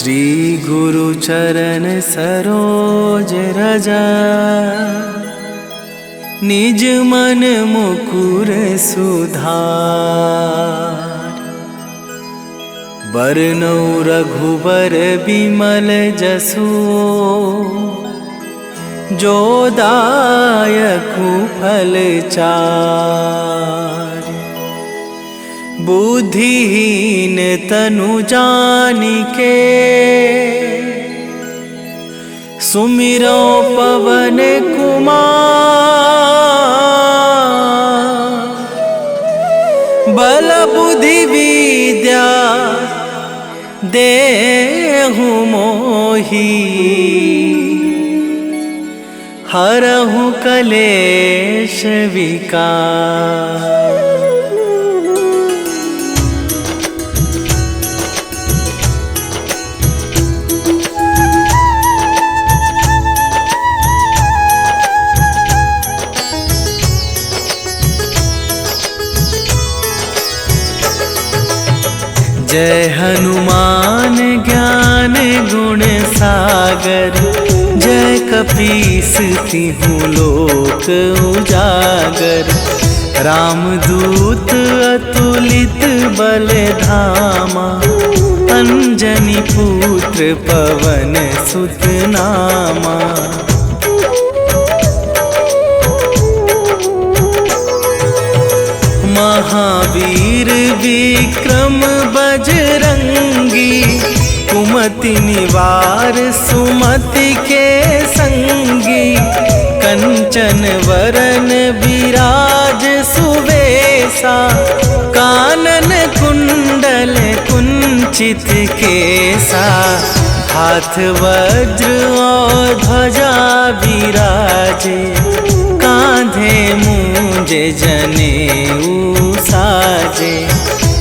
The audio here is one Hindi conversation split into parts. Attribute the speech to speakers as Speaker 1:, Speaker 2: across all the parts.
Speaker 1: श्री गुरु चरण सरोज रजा, निज मन मुकुर सुधार। बरनौ रघुबर बिमल जसु, जो दायकु फल चार। बुद्धिहीन तनु जानिके, सुमिरो पवन कुमार। बल बुद्धि विद्या देहु मोहि, हरहु कलेश विकार। जय हनुमान ज्ञान गुण सागर, जय कपीस तिहु लोक उजागर। रामदूत अतुलित बल धामा, अंजनी पुत्र पवन सुत नामा। महावीर विक्रम बजरंगी, कुमति निवार सुमति के संगी। कंचन वरन विराज सुवेशा, कानन कुंडल कुंचित केसा। हाथ वज्र और ध्वजा विराजे, कांधे मूंजे जनेऊ साजे।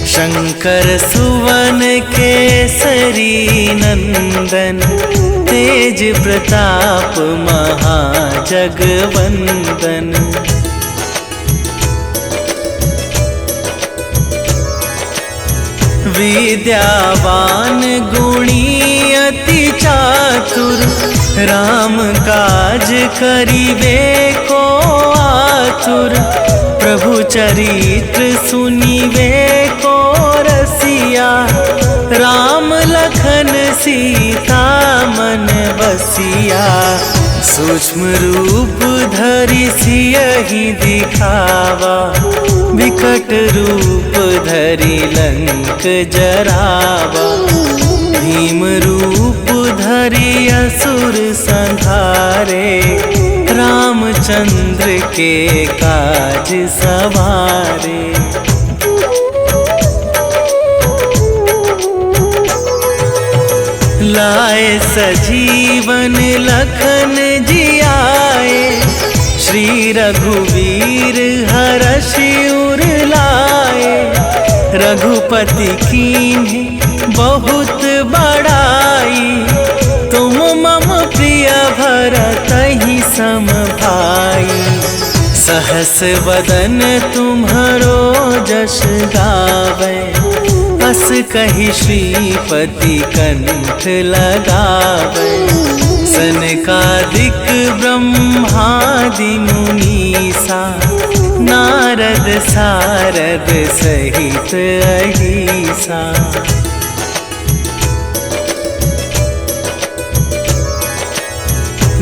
Speaker 1: शंकर सुवन केसरी नंदन, तेज प्रताप महाजगवंदन। विद्यावान गुणी अति चातुर, राम काज करिबे को आतुर। प्रभु चरित्र सुनिबे को रसिया, राम लखन सीता मन बसिया। सूक्ष्म रूप धरि सियहि दिखावा, विकट रूप धरि लंक जरावा। भीम रूप धरि असुर संहारे, रामचंद्र के काज सवारे। लाए सजीवन लखन जियाए, श्री रघुवीर हरषि उर लाए। रघुपति कीन्ही बहुत बड़ाई, तुम मम प्रिय भरतहि सम भाई। सहस वदन तुम्हरो जस गावै, अस कहि श्रीपति कंठ लगावै। सनकादिक ब्रह्मादि मुनीसा, नारद सारद सहित अहिसा।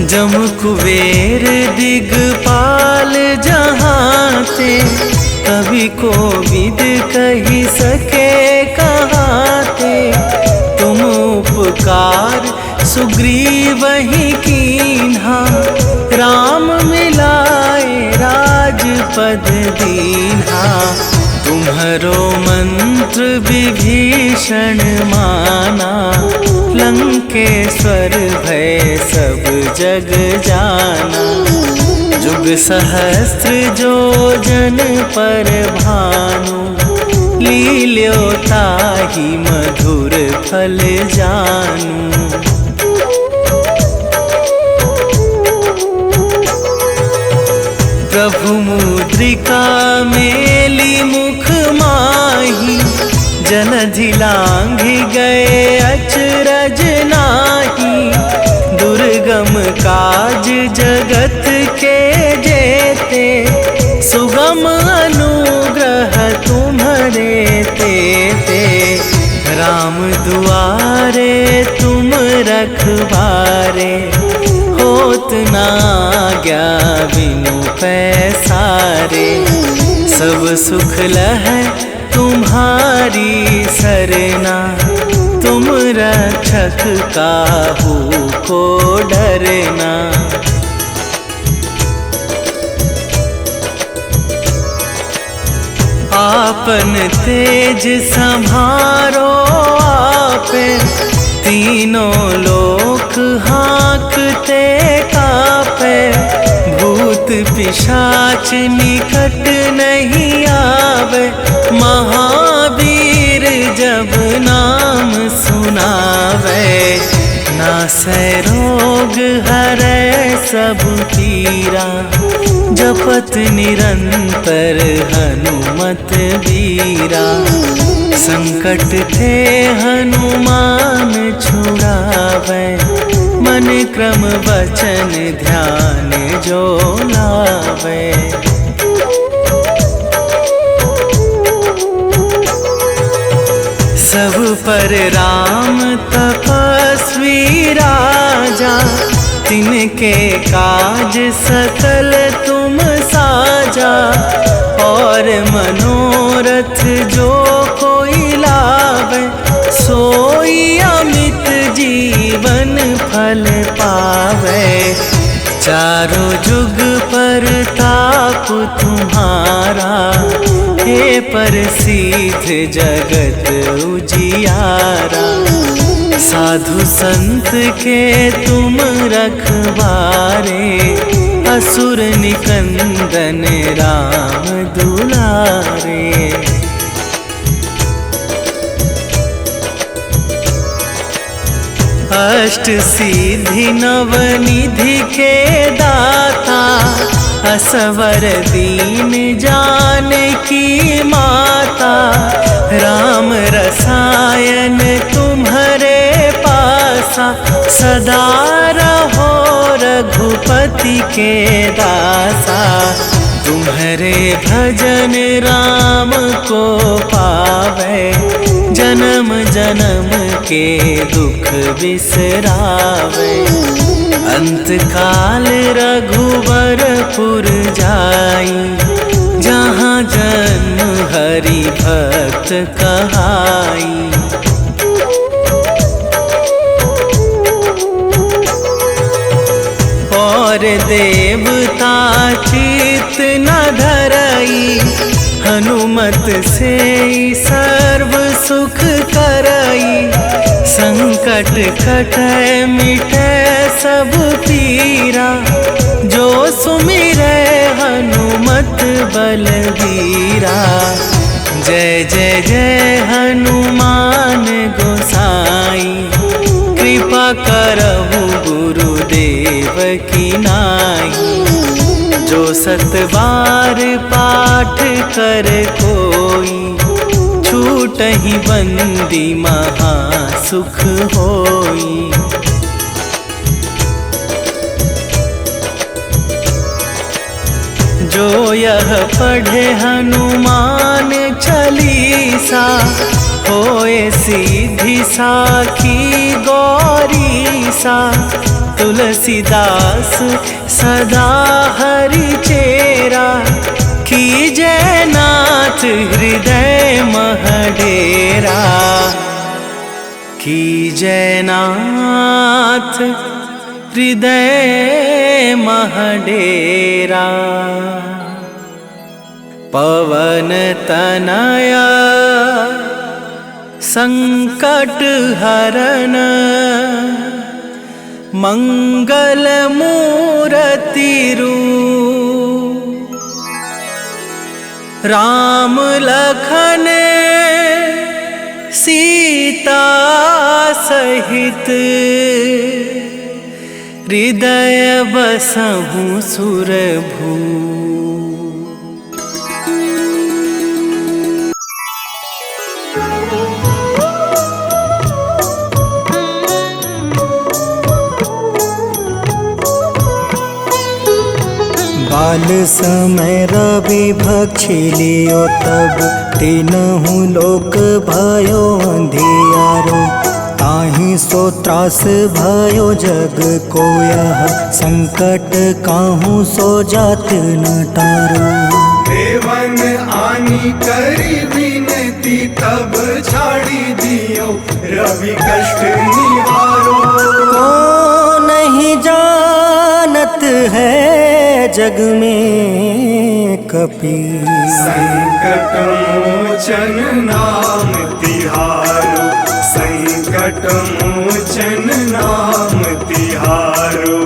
Speaker 1: जम कुबेर दिगपाल जहांते, कवि कोविद कहि सके कहाते। तुम उपकार सुग्रीवहि कीन्हा, राम मिलाए राजपद दीन्हा। तुम्हरो मंत्र विभीषण माना, लंकेश्वर भय सब जग जाना। जुग सहस्त्र जो जन पर भानु, लील्यो ताहि मधुर फल जानू। प्रभु मुद्रिका मेली मुख माही, जन जलधि लांघि गए अचरज नाही, दुर्गम काज जगत के जेते, सुगम अनुग्रह तुम्हारे तेते। राम दुआरे तुम रखवारे, होत ना आज्ञा बिनु पैसारे। सब सुख लहै तुम्हारी सरना, तुम रक्षक काहू को डरना। आपन तेज संभारो आपे, तीनों लोक हाँकते कापे। भूत पिशाच निकट नहीं आवे, महावीर जब नाम सुनावे। नासै रोग हरै सब पीरा, जपत निरंतर हनुमत बीरा। संकट ते हनुमान छुड़ावे, मन क्रम वचन ध्यान जो लावे। सब पर राम तपस्वी राजा, तिनके काज सकल तुम साजा। और मनोरथ जो कोई लावे, सोई अमित जीवन फल पावे। चारों जुग पर ताप तुम्हारा, हे प्रसिद्ध जगत उजियारा। साधु संत के तुम रखवारे, असुर निकंदन राम दुलारे। अष्ट सिद्धि नवनिधि के दाता, असवर दीन जानकी माता। राम रसायन तुम्हारे पासा, सदा रहो रघुपति के दासा। तुम्हारे भजन राम को पावे, जन्म जन्म के दुख बिसरावे। अंत काल रघुवरपुर जाई, जहाँ जन्म हरि भक्त कहाई। और देवता चित न धरई, हनुमत से सर्व सुख करई। संकट कटै मिटै सब पीरा, जो सुमिरै हनुमत बलबीरा। जय जय जय हनुमान गोसाई, कृपा करहु गुरुदेव की नाई। जो सत बार पाठ कर कोई, छूटहि बंदी महा सुख होई। जो यह पढ़े हनुमान चालीसा, होए सीधी साखी गौरीसा। तुलसीदास सदा हरि चेरा, कीजय नाथ हृदय मह डेरा। कीजय नाथ हृदय मह डेरा। पवन तनया संकट हरन, मंगल मूर्ति रूप। राम लखन सीता सहित, हृदय बसहु सुरभू।
Speaker 2: काल समय रवि भक्षी लियो तब तीनहु लोक भयो अंधियारो। ताहि सो त्रास भयो जग को यह संकट काहू सो जात न टारो।
Speaker 3: देवन आनी करी विनती तब छाड़ी दियो रवि कष्ट निवारो।
Speaker 2: को नहीं जानत है जग में कपि
Speaker 3: संकट मोचन नाम तिहारो। संकट मोचन नाम तिहारो।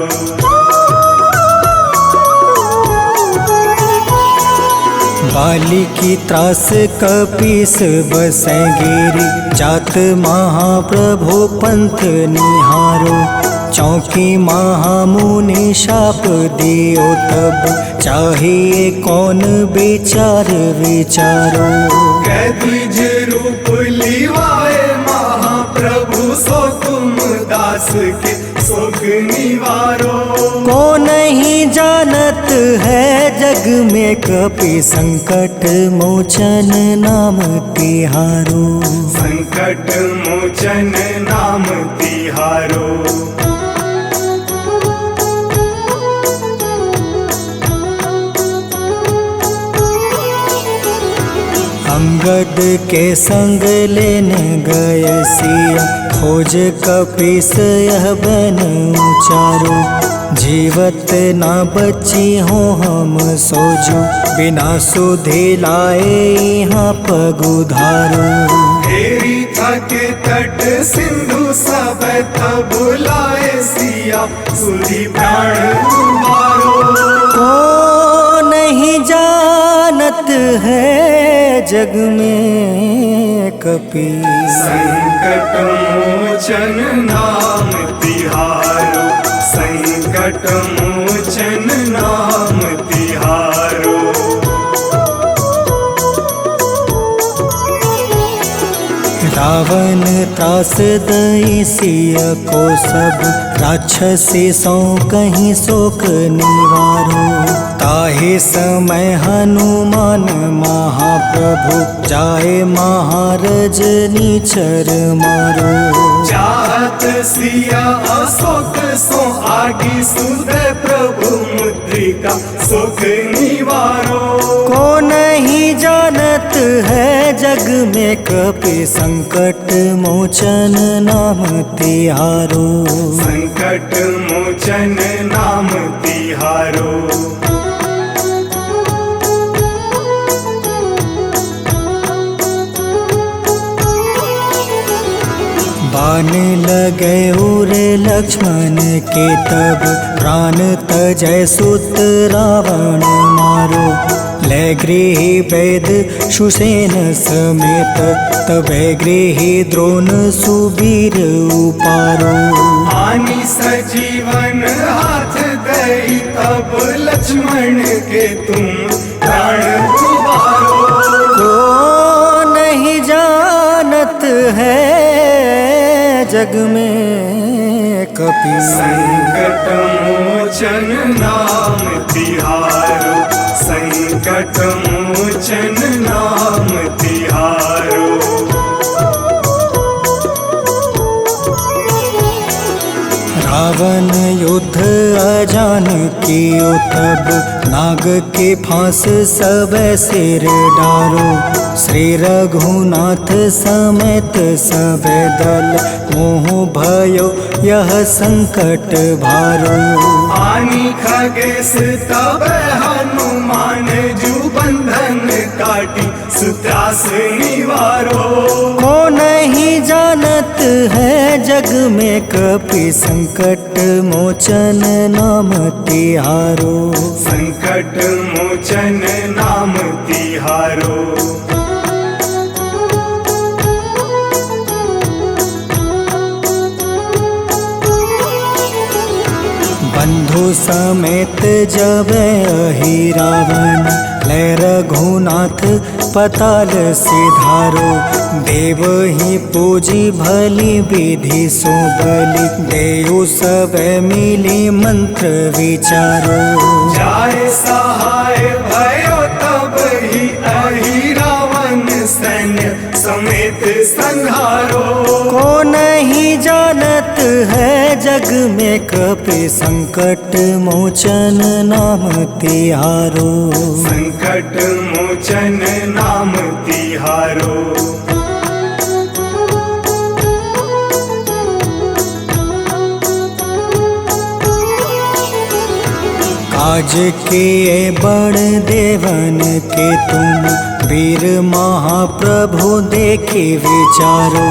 Speaker 2: बाली की त्रास कपीस बसै गिरी जात महाप्रभु पंथ निहारो। चौकी महामुनि शाप दियो तब चाहिए कौन विचार विचारो।
Speaker 3: कैद्विज रूप लिवाए महाप्रभु सो तुम दास के शोक निवारो।
Speaker 2: को नहीं जानत है जग में कपि संकट मोचन नाम तिहारो।
Speaker 3: संकट मोचन नाम तिहारो।
Speaker 2: अंगद के संग लेने गए सिया खोज कपीस यह बन उचारो। जीवत ना बची हो हम सोजो बिना सुधि लाए यहाँ पग उधारो।
Speaker 3: हेरी थके तट सिंधु सब तब लाए सिया सुधि प्राण तुम्हारो।
Speaker 2: को नहीं जानत है जग में कपि
Speaker 3: संकट मोचन नाम तिहारो। संकट मोचन नाम तिहारो।
Speaker 2: रावण त्रास दई सिया को सब राक्षसी सौ कहीं शोक निवारो। ताहे समय हनुमान महाप्रभु जाए महारज नीचर मारो।
Speaker 3: चाहत सिया अशोक सो आगी सुदय प्रभु मुद्रिका शोक निवारो।
Speaker 2: को नहीं जानत है जग में कपि संकट मोचन नाम तिहारो।
Speaker 3: संकट मोचन नाम तिहारो।
Speaker 2: बाण लगे उरे लक्ष्मण के तब प्राण तजय सुत रावण मारो। ले गृही वैद सुसेन समेत तबे गृही द्रोण सुबीर उपारो।
Speaker 3: आनी सजीवन हाथ दई तब लक्ष्मण के तुम प्राण उबारो।
Speaker 2: को नहीं जानत है जग में कपि
Speaker 3: संकट मोचन नाम तिहारो। संकट मोचन नाम तिहारो।
Speaker 2: रावण युद्ध अजान कियो तब नाग के फांस सब सिर डारो। श्री रघुनाथ समेत सब दल मोह भयो यह संकट भारो।
Speaker 3: आनी खगेश तब हनुमान जू बंधन काटी सुत्रास निवारो।
Speaker 2: को नहीं जानत है जग में कपि संकट मोचन नाम तिहारो।
Speaker 3: संकट मोचन नाम तिहारो।
Speaker 2: बंधु समेत जब अहि रावण ले रघुनाथ पताल सिधारो। देव ही पूजी भली विधि सो बलि, देव सब मिली मंत्र विचारो।
Speaker 3: जाय सहाय भयो तब ही अहि रावण सैन्य समेत संहारो।
Speaker 2: को नहीं जानत है जग में कपि संकट मोचन नाम तिहारो।
Speaker 3: संकट मोचन नाम तिहारो।
Speaker 2: काज किए बड़ देवन के तुम, वीर महाप्रभु देखे विचारो।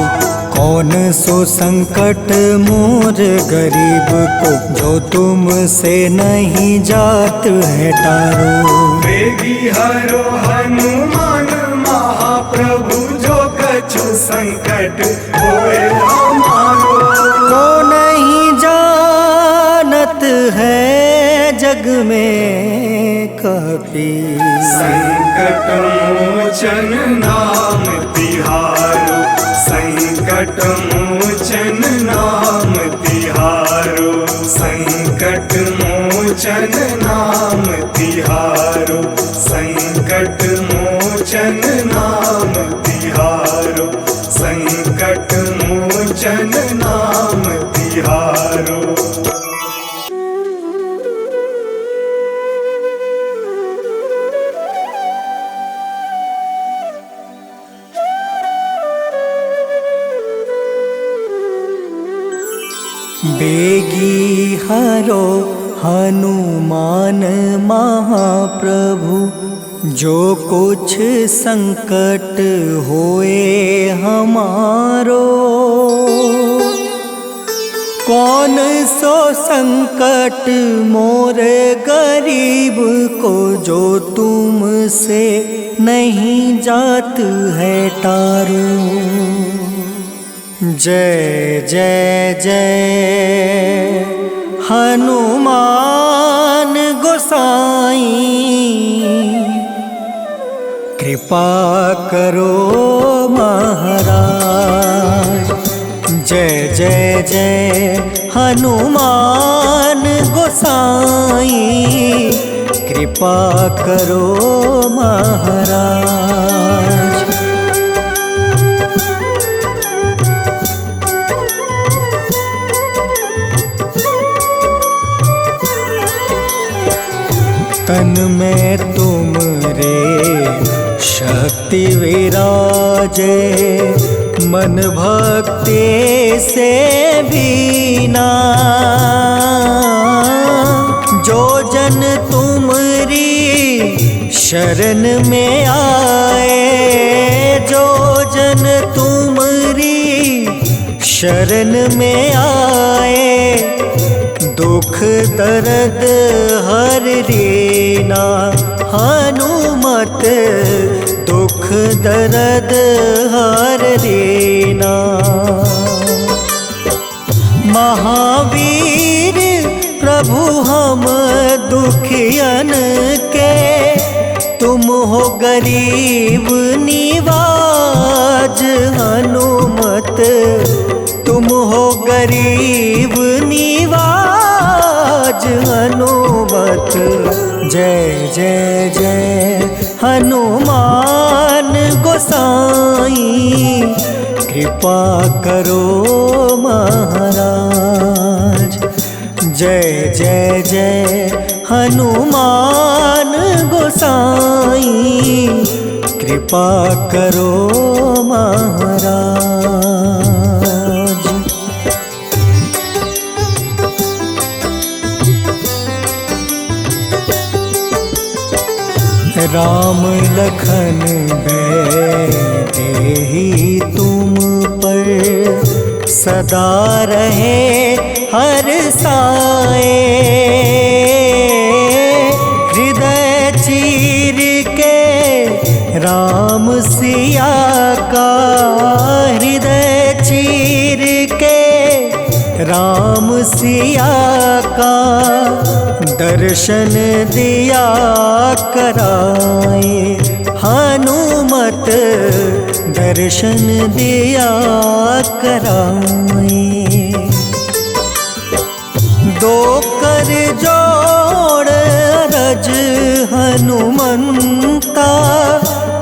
Speaker 2: कौन सो संकट मोर गरीब को, जो तुमसे नहीं जात है टारो।
Speaker 3: वेगी हरो हनुमान महाप्रभु, जो कछु संकट होए हमारो।
Speaker 2: को नहीं जानत है जग में कपि,
Speaker 3: संकट मोचन नाम तिहारो। संकट मोचन नाम तिहारो। संकट मोचन नाम तिहारो। संकट मोचन नाम तिहारो। संकट मोचन नाम तिहारो।
Speaker 2: बेगी हरो हनुमान महाप्रभु, जो कुछ संकट होए हमारो। कौन सो संकट मोर गरीब को, जो तुमसे नहीं जात है टारो। जय जय जय हनुमान गोसाई, कृपा करो महाराज। जय जय जय हनुमान गोसाई, कृपा करो महाराज। तन में तुम रे शक्ति विराजे, मन भक्ति से बीना। जो जन तुमरी शरण में आए, जो जन तुमरी शरण में आए, दुख दर्द हर रीना। हनुमत दुख दर्द हर रीना। महावीर प्रभु हम दुखियन के, तुम हो गरीब निवाज। हनुमत तुम हो गरीब निवाज। हनुमत जय जय जय हनुमान गोसाई, कृपा करो महाराज। जय जय जय हनुमान गोसाई, कृपा करो महाराज। राम लखन देहि तुम पर, सदा रहे हर साए। हृदय चीर के राम सिया का, हृदय चीर के राम सिया का, दर्शन दिया कराए। हनुमान हनुमत दर्शन दिया कराए। दो कर जोड़ अरज हनुमंता,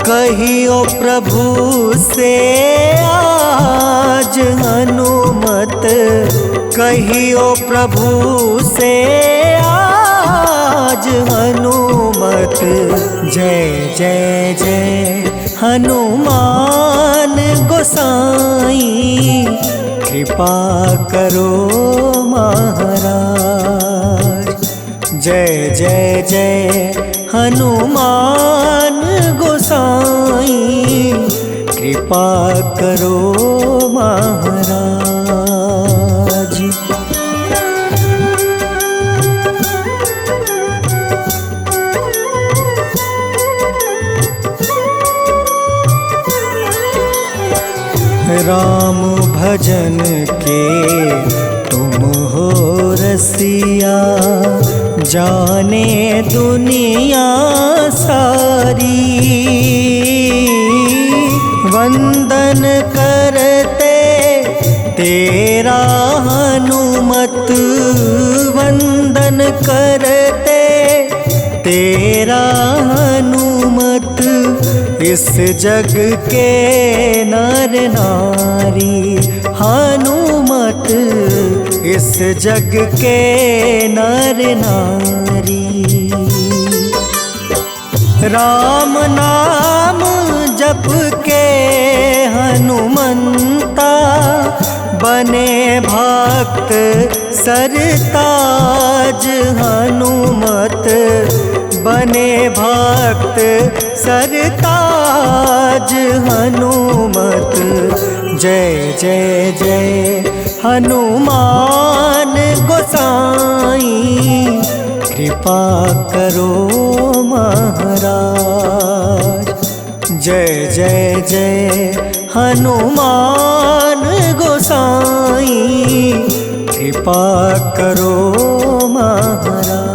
Speaker 2: कहियो प्रभु से आज हनुमत, कहियो प्रभु से आज हनुमत। जय जय जय हनुमान गोसाई, कृपा करो महाराज। जय जय जय हनुमान गोसाई, कृपा करो महाराज। राम भजन के तुम हो रसिया, जाने दुनिया सारी। वंदन करते तेरा हनुमत, वंदन करते तेरा हनुमत। इस जग के नर नारी हनुमत, इस जग के नर नारी। राम नाम जप के हनुमंता, बने भक्त सरताज हनुमत, बने भक्त सरताज हनुमत। जय जय जय हनुमान गोसाई, कृपा करो महाराज। जय जय जय हनुमान गोसाई, कृपा करो महाराज।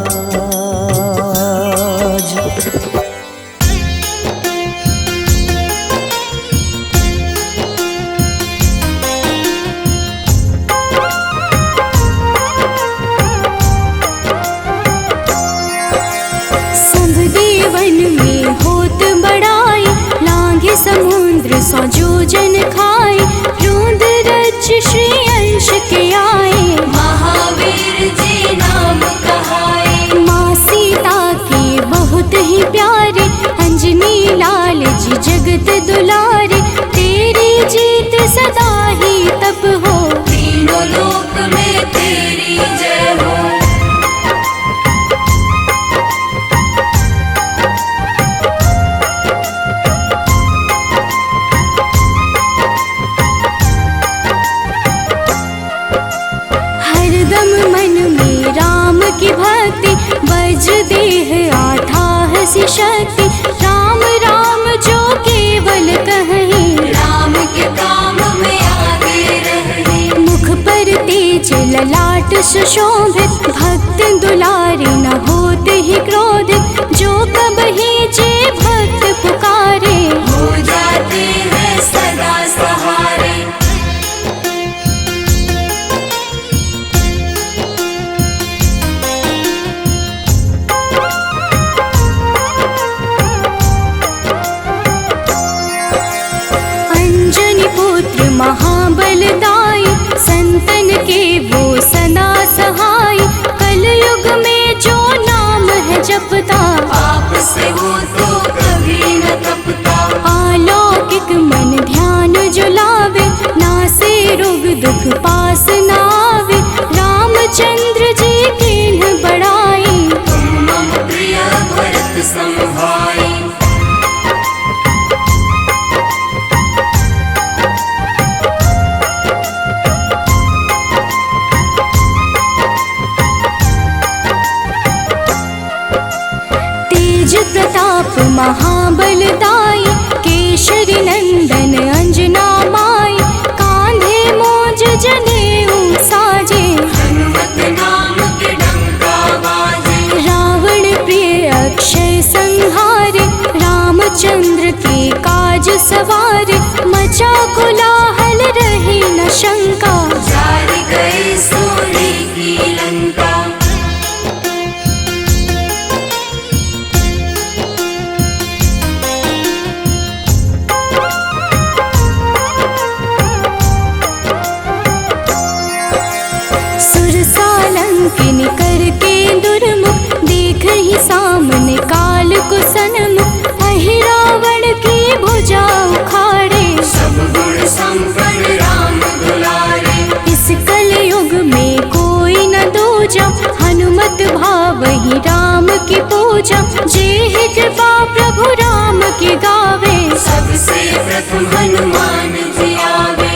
Speaker 4: समुद्र सौ जोजन खाए, रोंद रच श्री अंश के आए। महावीर जी नाम कहाए, माँ सीता के बहुत ही प्यारे, अंजनी लाल जी जगत दुलारे। तेरी जीत सदा ही तब हो, तीनों लोक में तेरी जय हो। की भक्ति वज्र देह आठाह सी शक्ति, राम राम जो केवल कहीं, राम के काम में आगे रहे। मुख पर तेज ललाट सुशोभित, भक्त दुलारे न होते ही क्रोधित। जो कबहि जे भक्त पुकारे, हो जाते हैं सदा सहारे। महाबलदाई, संतन के वो सदा सहाय। कलयुग में जो नाम है जपता, पाप से वो तो कभी न तपता। अलौकिक मन ध्यान जो लावे, नासे रोग दुख पास न आवे। रामचंद्र जी किन्ह बड़ाई, तुम मम प्रिय भरत सम भाई। प्रताप महाबलदाई, केशरी नंदन अंजना माई। कांधे मोज जने सवार, मचा कोलाहल रही न शंका,
Speaker 5: जार गए सूर्य की लंका।
Speaker 4: सुरसालंकिनी करके दुर्मुख, देख ही सामने काल को सन्मुख, अहिरावण की भुजा उखाड़े,
Speaker 5: सब गुण संपन्न राम दुलारे।
Speaker 4: इस कलयुग में कोई न दूजा, हनुमत भावहि राम की पूजा, जेहि कृपा प्रभु राम की गावे,
Speaker 5: सबसे प्रथम हनुमान जी आवे।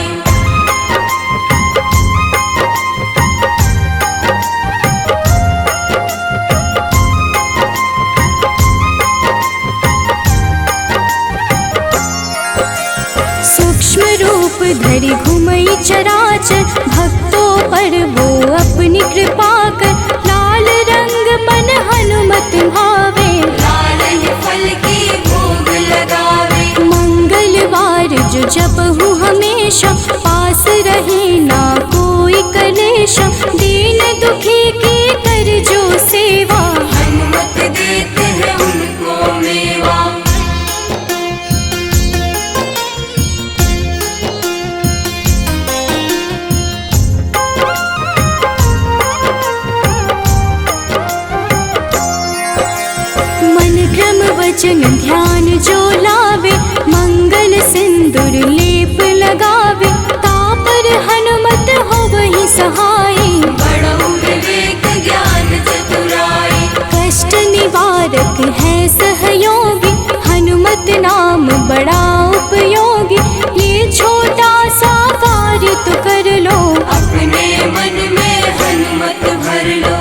Speaker 4: सूक्ष्म रूप धरि घुमई चराचर, भक्तों पर वो अपनी कृपा कर, लाल रंग मन हनुमत भावे,
Speaker 5: लाल ही फल की भोग लगावे।
Speaker 4: मंगलवार जो जपहु हमेशा, पास रहे ना कोई कलेशा, दीन दुखी की कर जो सेवा,
Speaker 5: हनुमत देते हैं उनको मेवा।
Speaker 4: मन क्रम वचन ध्यान जो लावे, मंगल सिंदूर लेप लगावे, तापर हनुमत हो वही सहाय,
Speaker 5: बड़ऊ विवेक ज्ञान चतुराई।
Speaker 4: कष्ट निवारक है सहयोगी, हनुमत नाम बड़ा उपयोगी, ये छोटा सा कार्य तो कर लो,
Speaker 5: अपने मन में हनुमत भर लो।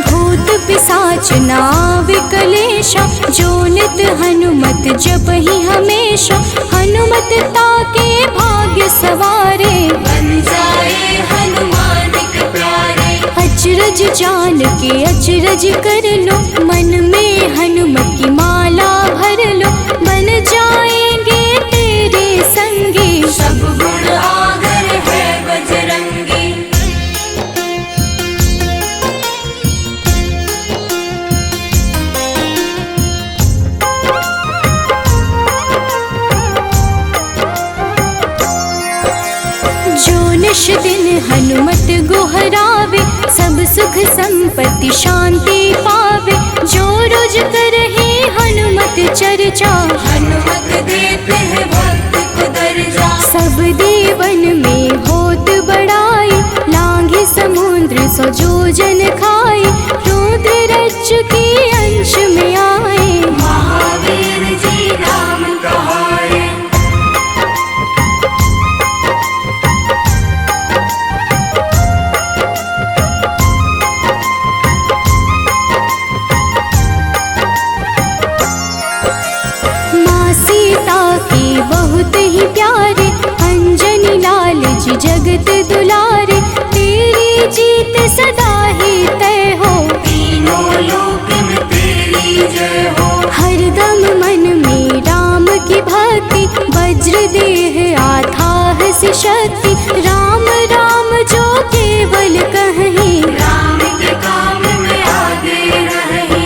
Speaker 4: भूत पिशाच नाव कलेशा, जो नित हनुमत जपहि हमेशा, हनुमत ताके भाग्य सवारे,
Speaker 5: बन जाए हनुमान के प्यारे।
Speaker 4: अचरज जान के अचरज कर लो, मन में हनुमत की माला भर लो, बन जाएंगे तेरे संगी,
Speaker 5: सब गुण आगर है बजरंगी।
Speaker 4: जो निश दिन हनुमत गोहरावे, सब सुख संपत्ति शांति पावे, जो रोज करहे हनुमत चर्चा,
Speaker 5: हनुमत देते हैं भक्त को दर्जा।
Speaker 4: सब देवन में होत बड़ाई, लांघे समुद्र सो जो जन खाए, रुद्र रज के अंश में आए,
Speaker 5: महावीर जी राम कहाए।
Speaker 4: माँ सीता के बहुत ही प्यारे, अंजनी लाल जी जगत दुलारे, तेरी जीत सदा ही तय हो,
Speaker 5: तीनों लोक में तेरी जय हो।
Speaker 4: हरदम मन में राम की भक्ति, वज्र देह आथाह सी शक्ति, राम राम जो केवल कहीं,
Speaker 5: राम के काम में आगे रही।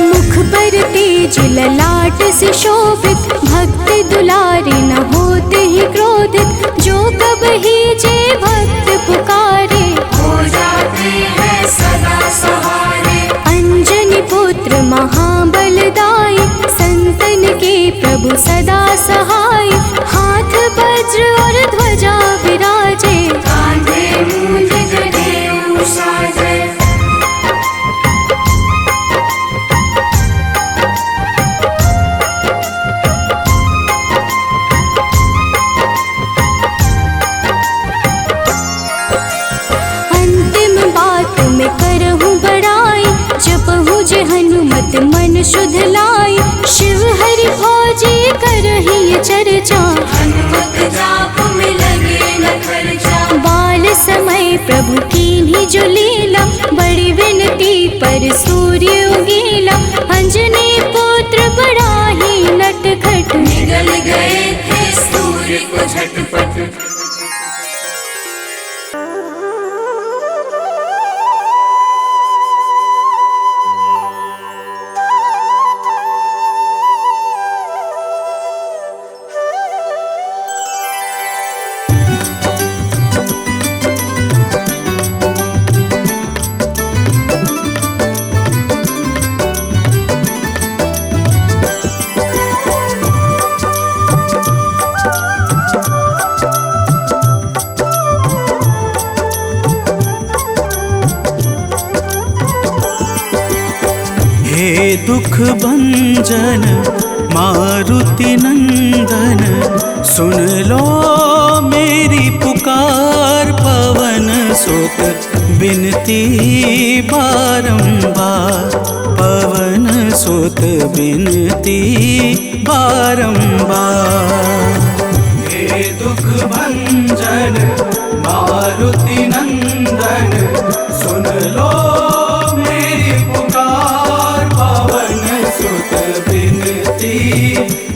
Speaker 4: मुख पर तेज ललाट से शोभित, भक्त दुलारे न होते ही क्रोधित, जो कब ही जे भक्त पुकारे,
Speaker 5: हो जाते हैं सदा सहारे।
Speaker 4: अंजनी पुत्र महाबलदाई, संतन के प्रभु सदा सहाय, हाथ वज्र और ध्वजा विराजे,
Speaker 5: कांधे मूंज जनेऊ साजे।
Speaker 4: जे हनुमत मन शुद्ध लाई, शिव हरि भोजे करहि चर्चा,
Speaker 5: हनुमत जाप में लगे न खर्चा।
Speaker 4: बाल समय प्रभु कीन्ही जो लीला, बड़ी विनती पर सूर्य उगीला, अंजनी पुत्र बड़ा ही नटखट,
Speaker 5: निगल गए थे सूर्य को झटपट।
Speaker 1: हे दुख भंजन मारुति नंदन, सुन लो मेरी पुकार, पवन सुत बिनती बारंबार, पवन सुत बिनती बारंबार। हे दुख भंजन मारुति नंदन, सुन लो मेरी पुकार, पवन सुत बिनती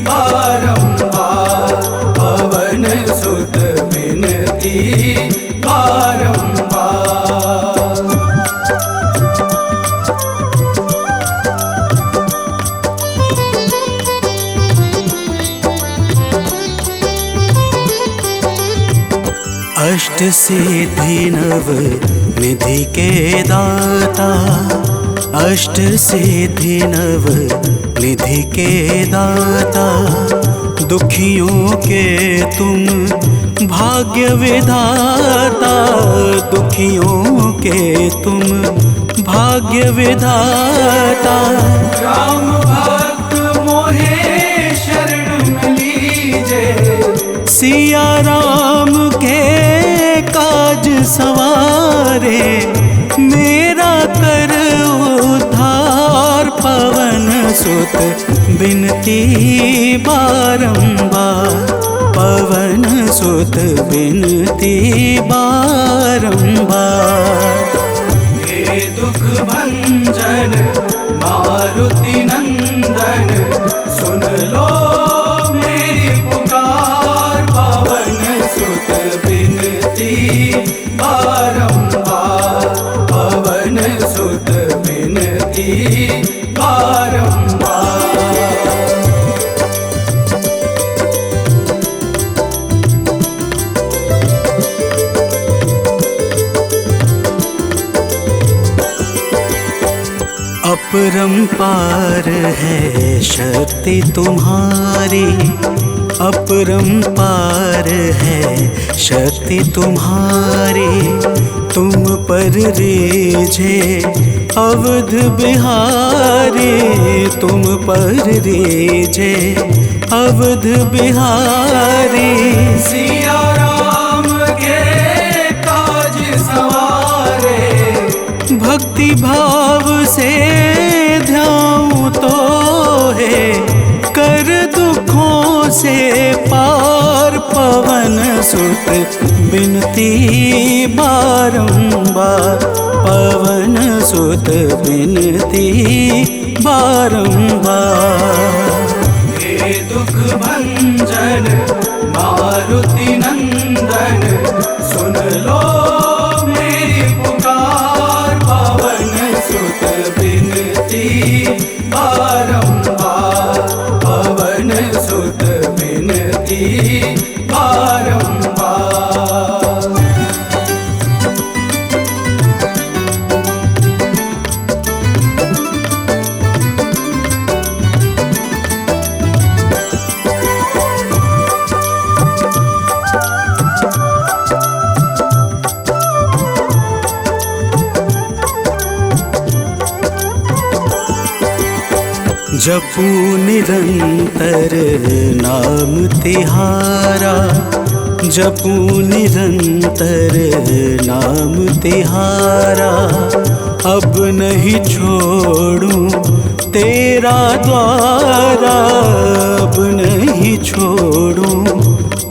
Speaker 1: बारंबार, पवन सुत बिनती बारंबार। अष्ट सिद्धि नव निधि के दाता, अष्ट सिद्धि नव निधि के दाता, दुखियों के तुम भाग्य विधाता, दुखियों के तुम भाग्य विधाता। राम भक्त मोहे शरण लीजे, सिया राम के काज सवारे, मेरा कर उद्धार, पवन सुत बिनती बारंबार, पवन सुत बिनती बारंबार। हे दुख भंजन मारुति नंदन, सुन लो मेरी पुकार, पवन सुत बिनती बारंबार, पवन सुत बिनती बारंबार। अपरंपार है शक्ति तुम्हारी, अपरंपार है शक्ति तुम्हारी, तुम पर रीझे अवध बिहारी, तुम पर रीझे अवध बिहारी। सिया राम के काज सवारे, भक्ति भाव से ध्याऊं तो है, कर दुखों से पार, पवन सुत बिनती बारंबार, पवन सुत बिनती बारंबार। हे दुख भंजन मारुति नंदन, सुन लो मेरी पुकार, पवन सुत बिनती बारंबार, पवन सुत बिनती बारंबार। जपू निरंतर नाम तिहारा,
Speaker 2: जपूं निरंतर नाम तिहारा, अब नहीं छोड़ूं तेरा द्वारा, अब नहीं छोड़ूं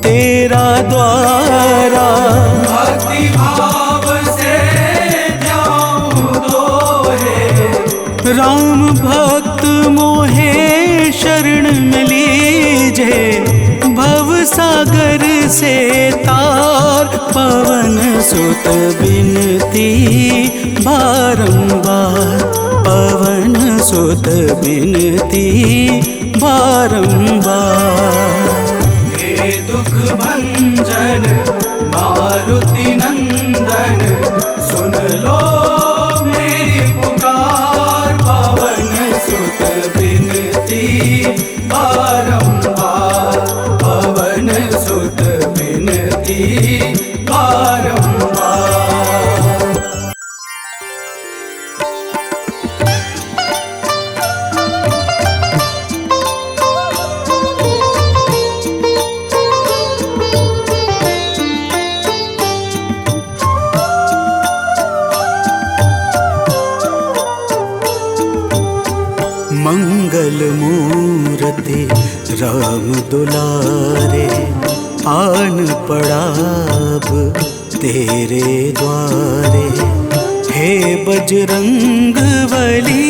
Speaker 2: तेरा द्वारा।
Speaker 1: भक्ति भाव से जाऊं दोहे,
Speaker 2: राम भक्त मोहे शरण में लीजे, भव सागर से तार पवन सुत बिनती बारंबार, पवन सुत बिनती बारंबार।
Speaker 1: हे दुख भंजन मारुति नंदन, सुन लो मेरी पुकार, पवन सुत बिनती बारंबार, पवन सुत बिनती बारंबार।
Speaker 2: मंगल मूर्ति राम दुलारे, आन पड़ा अब तेरे द्वारे। हे बजरंग बली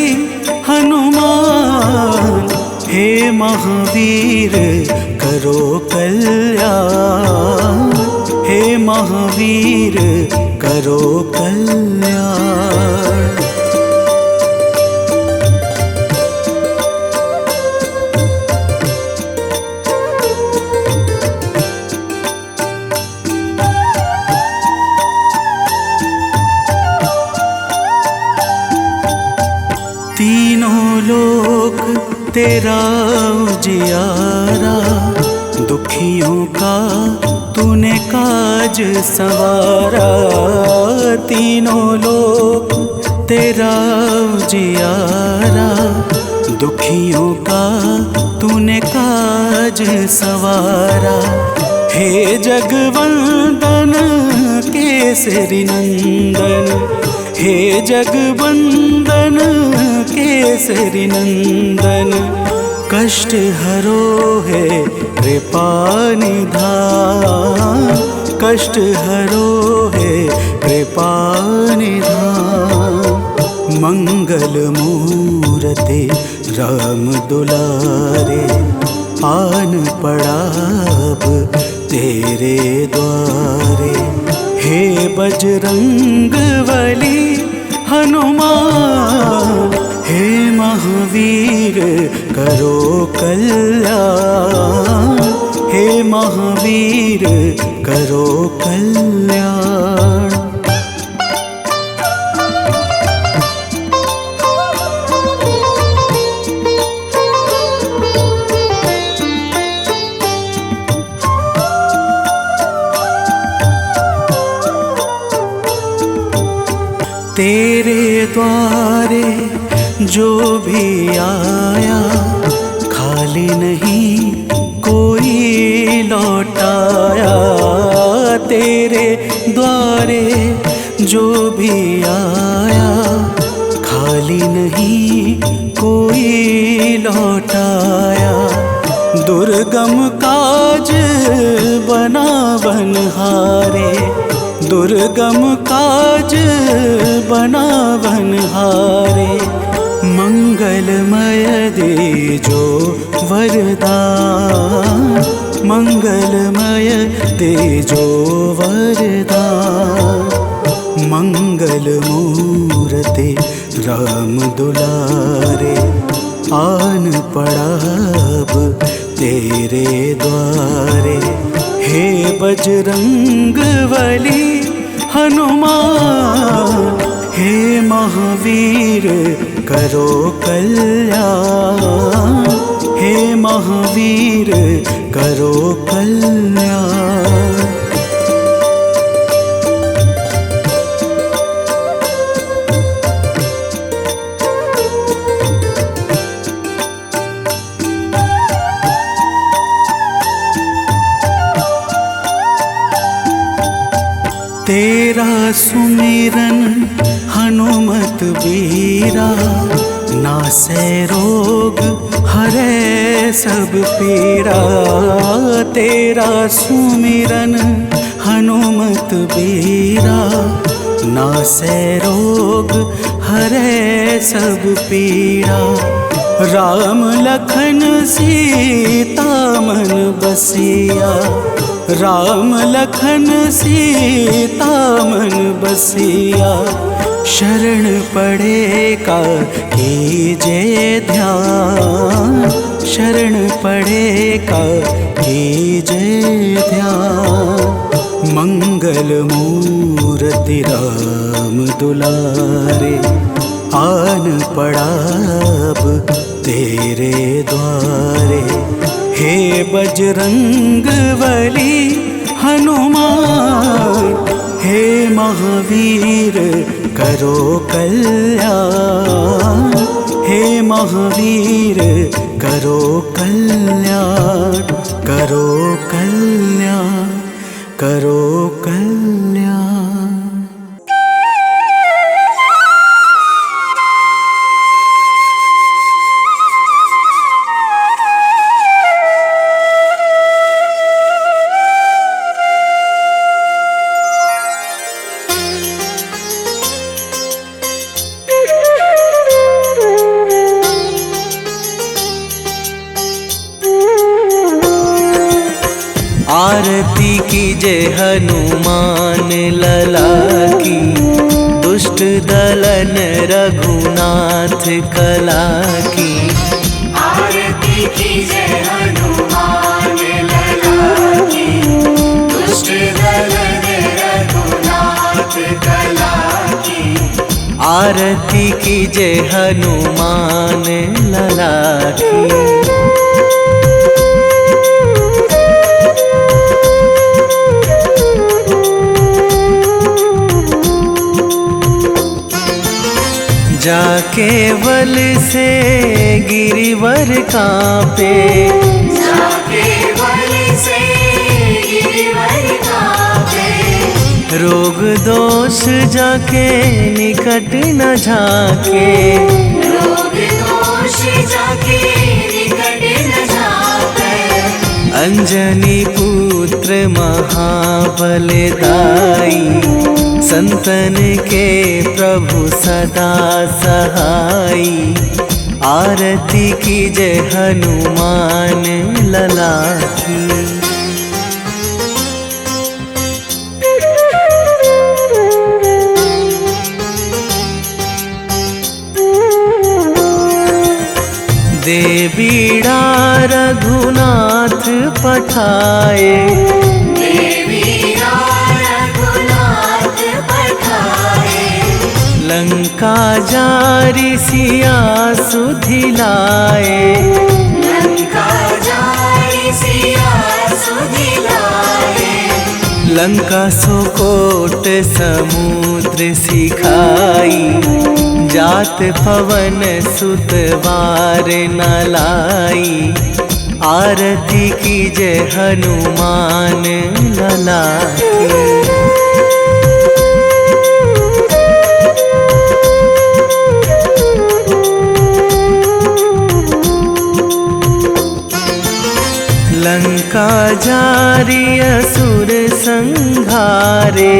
Speaker 2: हनुमान, हे महावीर करो कल्याण, हे महावीर करो कल्याण। तीनों लोक तेरा उजियारा, दुखियों का तूने काज सवारा। तीनों लोक तेरा उजियारा, दुखियों का तूने काज सवारा। हे जगवंदन केसरी नंदन, हे जगवंदन केसरी नंदन, कष्ट हरो है कृपा निधान, कष्ट हरो है कृपा निधान। मंगल मूर्ति राम दुलारे, आन पड़ा अब तेरे द्वारे। हे बजरंग बली हनुमान, हे महावीर करो कल्याण, हे महावीर करो कल्याण। तेरे द्वारे जो भी आया, खाली नहीं कोई लौटाया। तेरे द्वारे जो भी आया, खाली नहीं कोई लौटाया। दुर्गम काज बना बनहारे, दुर्गम काज बना बनहारे। मंगलमय दे जो वरदान, मंगलमय दे जो वरदान। मंगल मूर्ति राम दुलारे, आन पड़ा अब तेरे द्वारे। हे बजरंग बली हनुमान, हे महावीर करो कल्याण, हे महावीर करो कल्याण। सुमिरन हनुमत बीरा, नासै रोग हरै सब पीड़ा। तेरा सुमिरन हनुमत बीरा, नासै रोग हरै सब पीड़ा। राम लखन सीता मन बसिया, राम लखन सीता मन बसिया। शरण पड़े का कीजे ध्यान, शरण पड़े का कीजे ध्यान। मंगल मूर्ति राम दुलारे, आन पड़ा अब तेरे द्वारे। हे बजरंग बली हनुमान, हे महावीर करो कल्याण। हे महावीर करो कल्याण, करो कल्याण, करो कल्याण।
Speaker 6: आरती कीजे हनुमान लला की, दुष्ट दलन रघुनाथ कला की।
Speaker 5: आरती कीजे हनुमान लला की, दुष्ट दलन रघुनाथ कला की।
Speaker 6: आरती कीजे हनुमान लला की। जाके बल से गिरिवर कांपे,
Speaker 5: जाके बल से गिरिवर कांपे।
Speaker 6: रोग दोष जाके निकट न झाके,
Speaker 5: रोग दोष जाके निकट न झाके।
Speaker 6: अंजनी पुत्र महाबल दाई, संतन के प्रभु सदा सहाई। आरती कीजे हनुमान लला की। दे बीड़ा रघुनाथ पठाए, लंका जारी सिया सुधिलाए।
Speaker 5: लंका जारी सिया सुधिलाए।
Speaker 6: लंका सोकोट समुद्र सिखाई, जात पवन सुत वार न लाई। आरती कीजे हनुमान लला की। लंका जारी असुर संहारे,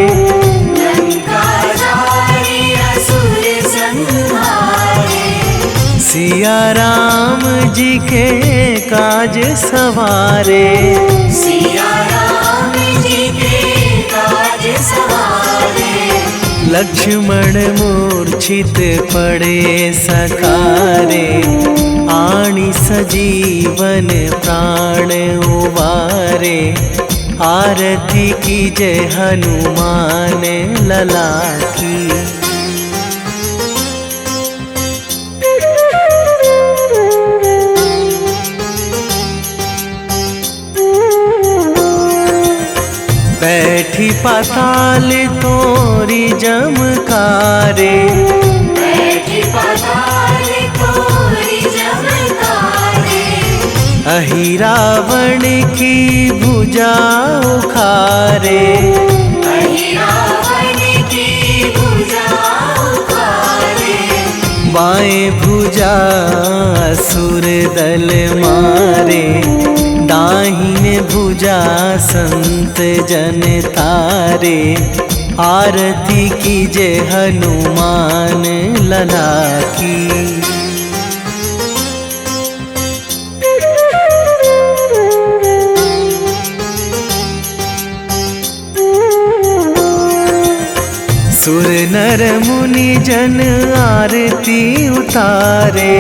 Speaker 5: लंका जारी असुर संहारे।
Speaker 6: सिया राम जी के काज सवारे,
Speaker 5: सिया राम जी के काज सवारे।
Speaker 6: लक्ष्मण मूर्छित पड़े सकारे, आणी सजीवन प्राण उवारे। आरती कीजे हनुमान लला की। बैठी पाताल तोरी जमकारे,
Speaker 5: बैठी पाताल तोरी जमकारे।
Speaker 6: अहि रावण की भुजा उखारे,
Speaker 5: अहि रावण की
Speaker 6: बाएं भुजा असुर दल मारे, दाहिने भुजा संत जन तारे। आरती कीजे हनुमान लला की। सुर नर मुनि जन आरती उतारे,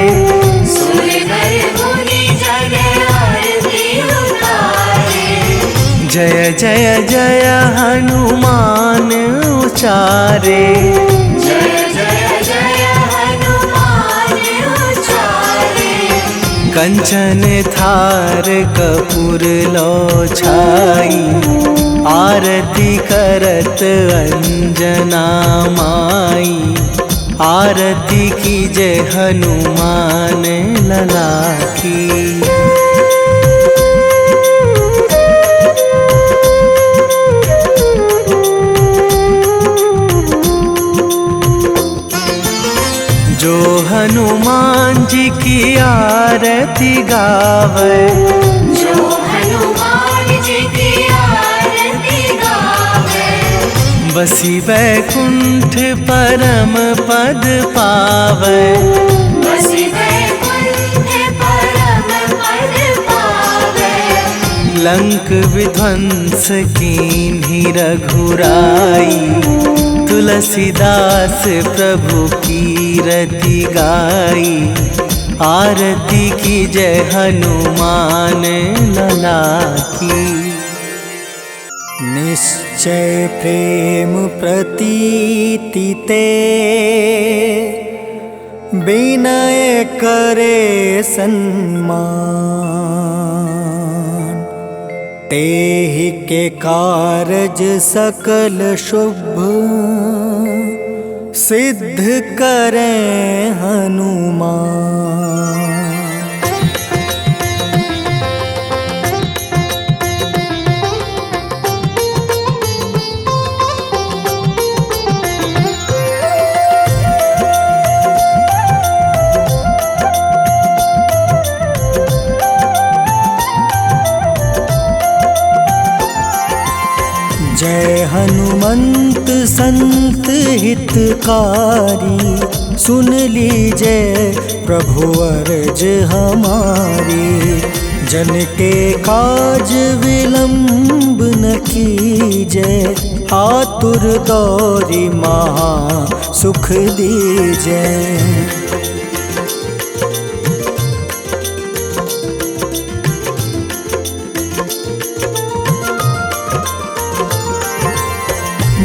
Speaker 5: सुर नर मुनि जन आरती उतारे।
Speaker 6: जय जय जय हनुमान उचारे,
Speaker 5: जय जय जय हनुमान उचारे।
Speaker 6: कंचन थार कपूर लो छाई, आरती करत अंजना माई। आरती कीजे हनुमान लला की। जो हनुमान जी की आरती गावे,
Speaker 5: जो हनुमान जी की आरती गावे।
Speaker 6: बसी बैकुंठ परम पद पावे,
Speaker 5: बसी बैकुंठ परम पद पावे।
Speaker 6: लंक विध्वंस कीन्ही रघुराई, तुलसीदास प्रभु कीरति गाई। आरती कीजे हनुमान लला की।
Speaker 2: निश्चय प्रेम प्रतीति ते, विनय करे सन्मान। तेहि के कारज सकल शुभ, सिद्ध करें हनुमान। जय हनुमंत संत हितकारी, सुन लीजिए प्रभु अर्ज हमारी। जन के काज विलंब न कीजिए, आतुर दौरी महा सुख दीजिए।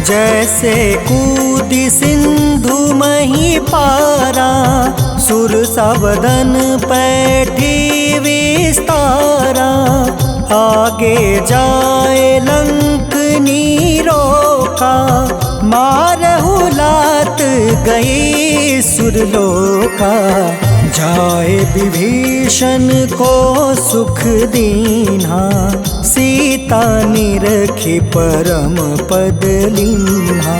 Speaker 2: जैसे कूदी सिंधु मही पारा, सुर सबदन पैठी विस्तारा। आगे जाए लंक नीरोका, मारहु लात गई सुरलोका। जाए विभीषण को सुख दीन्हा, सीता निरखी परम पद लीन्हा।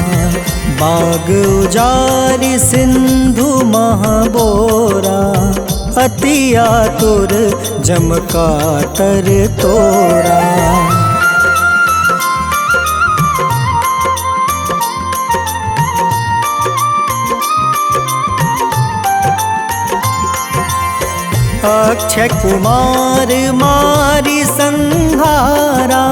Speaker 2: बाग उजारि सिंधु महाबोरा, अति आतुर जम कातर तोरा। अक्षय कुमार मारी संहारा,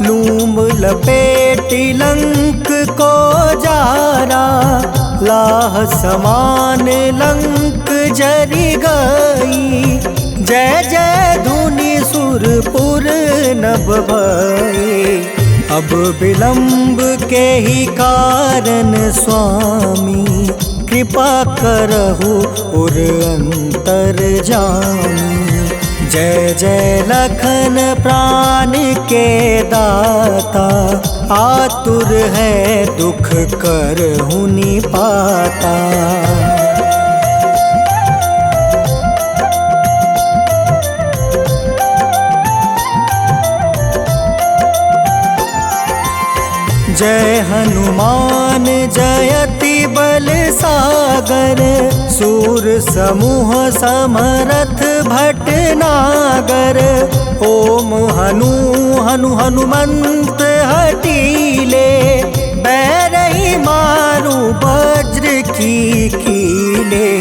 Speaker 2: लूम लपेटी लंक को जारा। लाह समान लंक जरी गई, जय जय धुनि सुरपुर नभ भई। अब विलंब के ही कारण स्वामी, कृपा करहु उर अंतर जामी। जय जय लखन प्राण के दाता, आतुर है दुख करहु निपाता। जय हनुमान जयति बल सागर, सागर सूर समूह समरथ भटनागर। ओम हनु हनु हनुमंत हटीले बैरही मारू वज्र की कीले।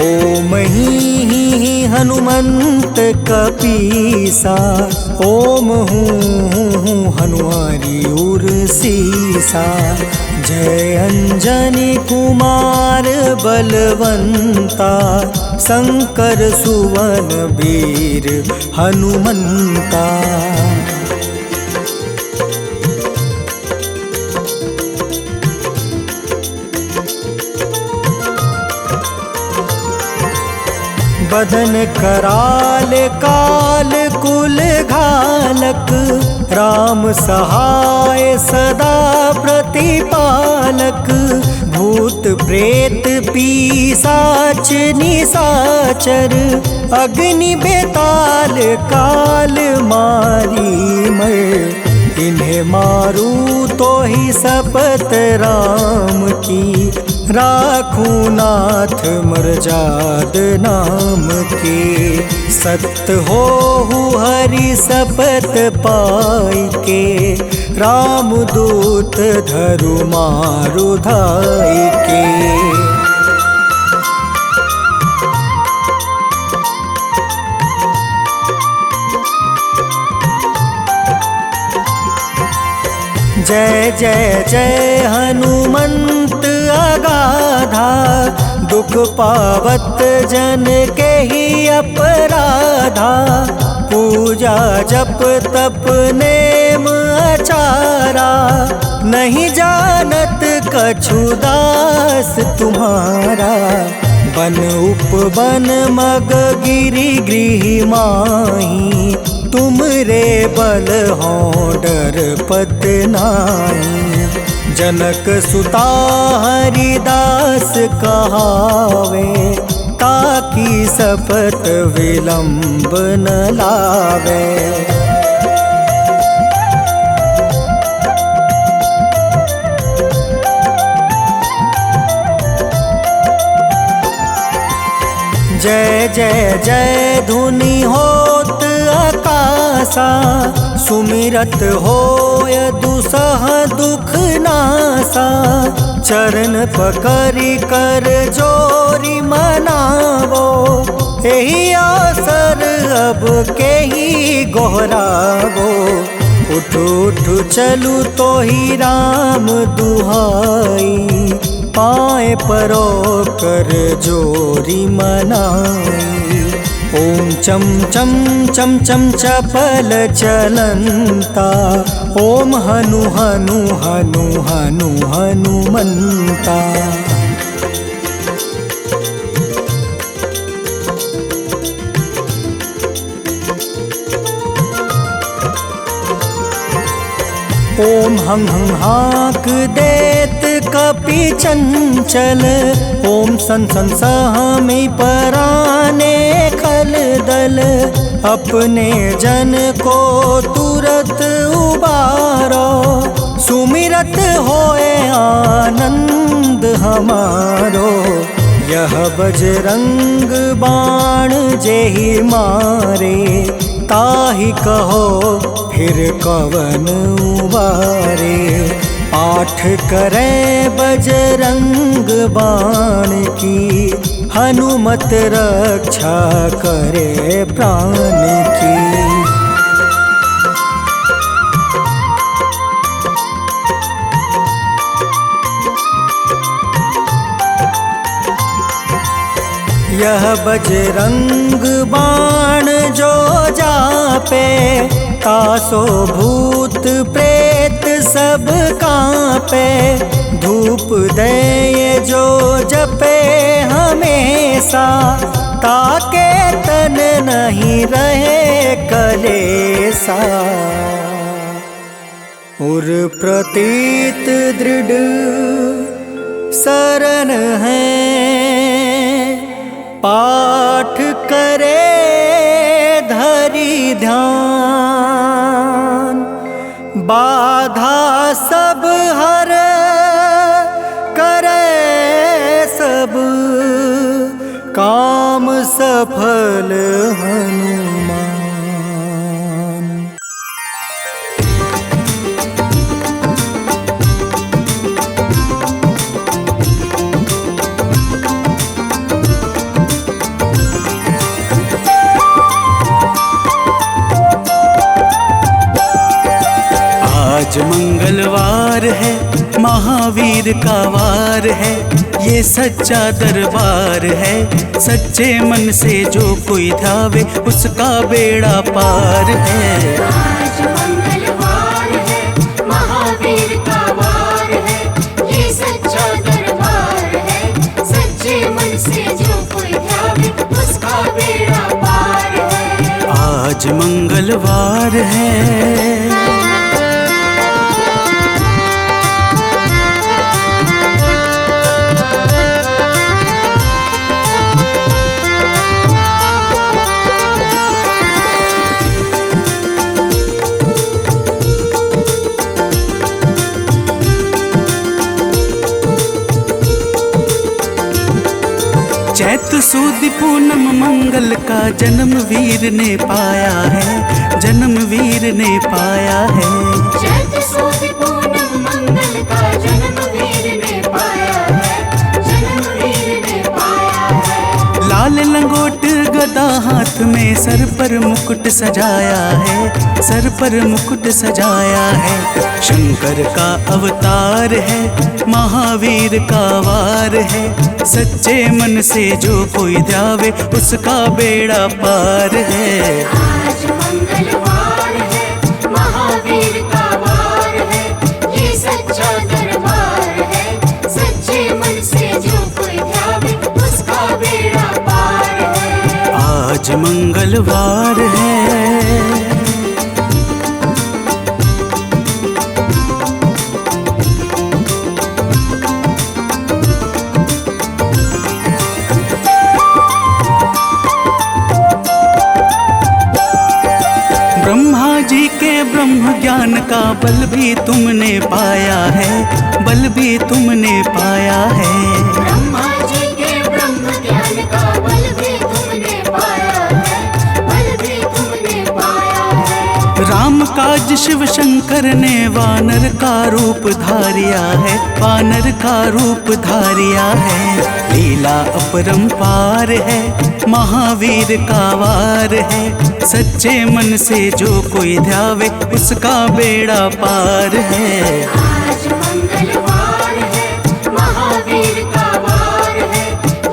Speaker 2: ओम ही हनुमंत कपीसा ओम हूँ हनुमारी उर सीसा। जय अंजनी कुमार बलवंता शंकर सुवन वीर हनुमंता। बदन कराल काल कुल घालक राम सहाय सदा प्रतिपालक। भूत प्रेत पिशाच निशाचर अग्नि बेताल काल मारी मर। इन्हें मारू तो ही शपथ राम की राखूं नाथ मर्जाद नाम के। सत्य हो हरि शपथ पाई के राम दूत धरु मारु धाई के। जय जय जय हनुमंत अगाधा दुख पावत जन के ही अपराधा। पूजा जप तप नेम आचारा नहीं जानत कछु दास तुम्हारा। बन उपवन मग गिरि गृह माही तुम रे बल हो डर पत नाई। जनक सुता हरिदास कहावे ताकि शपथ विलंब न लावे। जय जय जय धुनि होत आकाशा सुमिरत होय दुसह दुख नासा। चरण पकड़ि कर जोरी मनावो एही अवसर अब के ही गोहरावो। उठ उठ चलू तो ही राम दुहाई पाए परो कर जोरी मनाई। ओम चम चम चम चम चपल चलंता ओम हनु हनु हनु हनु हनुमंता। ओम हं हं हाक देत कपि चंचल। ओम सन सन सहमी पराने खल दल। अपने जन को तुरत उबारो सुमिरत होए आनंद हमारो। यह बजरंग बाण जेहि मारे ताहि कहो फिर कवन उबारे। पाठ करें बजरंग बाण की हनुमत रक्षा करे प्राण की। यह बजरंग बाण जो जापे तासो भूत प्रेत सब कांपे। धूप दे जो जपे हमेशा ताके तन नहीं रहे कलेसा। उर प्रतीत दृढ़ शरण है पाठ करे धरि ध्यान। बाधा सब हर करे सब काम सफल हनुमान।
Speaker 6: आज मंगलवार है, महावीर का वार है, ये सच्चा दरबार है। सच्चे मन से जो कोई ध्यावे उसका बेड़ा पार है।
Speaker 5: आज मंगलवार है, महावीर का वार है, ये सच्चा दरबार है। सच्चे मन से जो कोई ध्यावे उसका बेड़ा पार है।
Speaker 6: आज मंगलवार है। चैत सुद पूनम मंगल का जन्म वीर ने पाया है, जन्म वीर ने पाया है।
Speaker 5: चैत सुद पूनम मंगल का जन्म वीर ने पाया है, जन्म वीर ने पाया है।
Speaker 6: लाल लंगोट गदा हाथ में, सर पर मुकुट सजाया है, सर पर मुकुट सजाया है। शंकर का अवतार है, महावीर का वार है। सच्चे मन से जो कोई ध्यावे उसका बेड़ा पार है।
Speaker 5: आज मंगलवार है, महावीर का वार है, ये सच्चा दरबार है। सच्चे मन से जो कोई ध्यावे उसका बेड़ा पार है।
Speaker 6: आज मंगलवार है। ब्रह्मा जी के ब्रह्म ज्ञान का बल भी तुमने पाया है, बल भी तुमने पाया है।
Speaker 5: ब्रह्मा जी के ब्रह्म ज्ञान का बल भी तुमने पाया है, बल भी तुमने पाया है।
Speaker 6: राम काज शिव शंकर ने वानर का रूप धारिया है, वानर का रूप धारिया है। लीला अपरंपार है, महावीर का वार है। सच्चे मन से जो कोई ध्यावे उसका बेड़ा पार है।
Speaker 5: आज मंगलवार है, महावीर का वार है,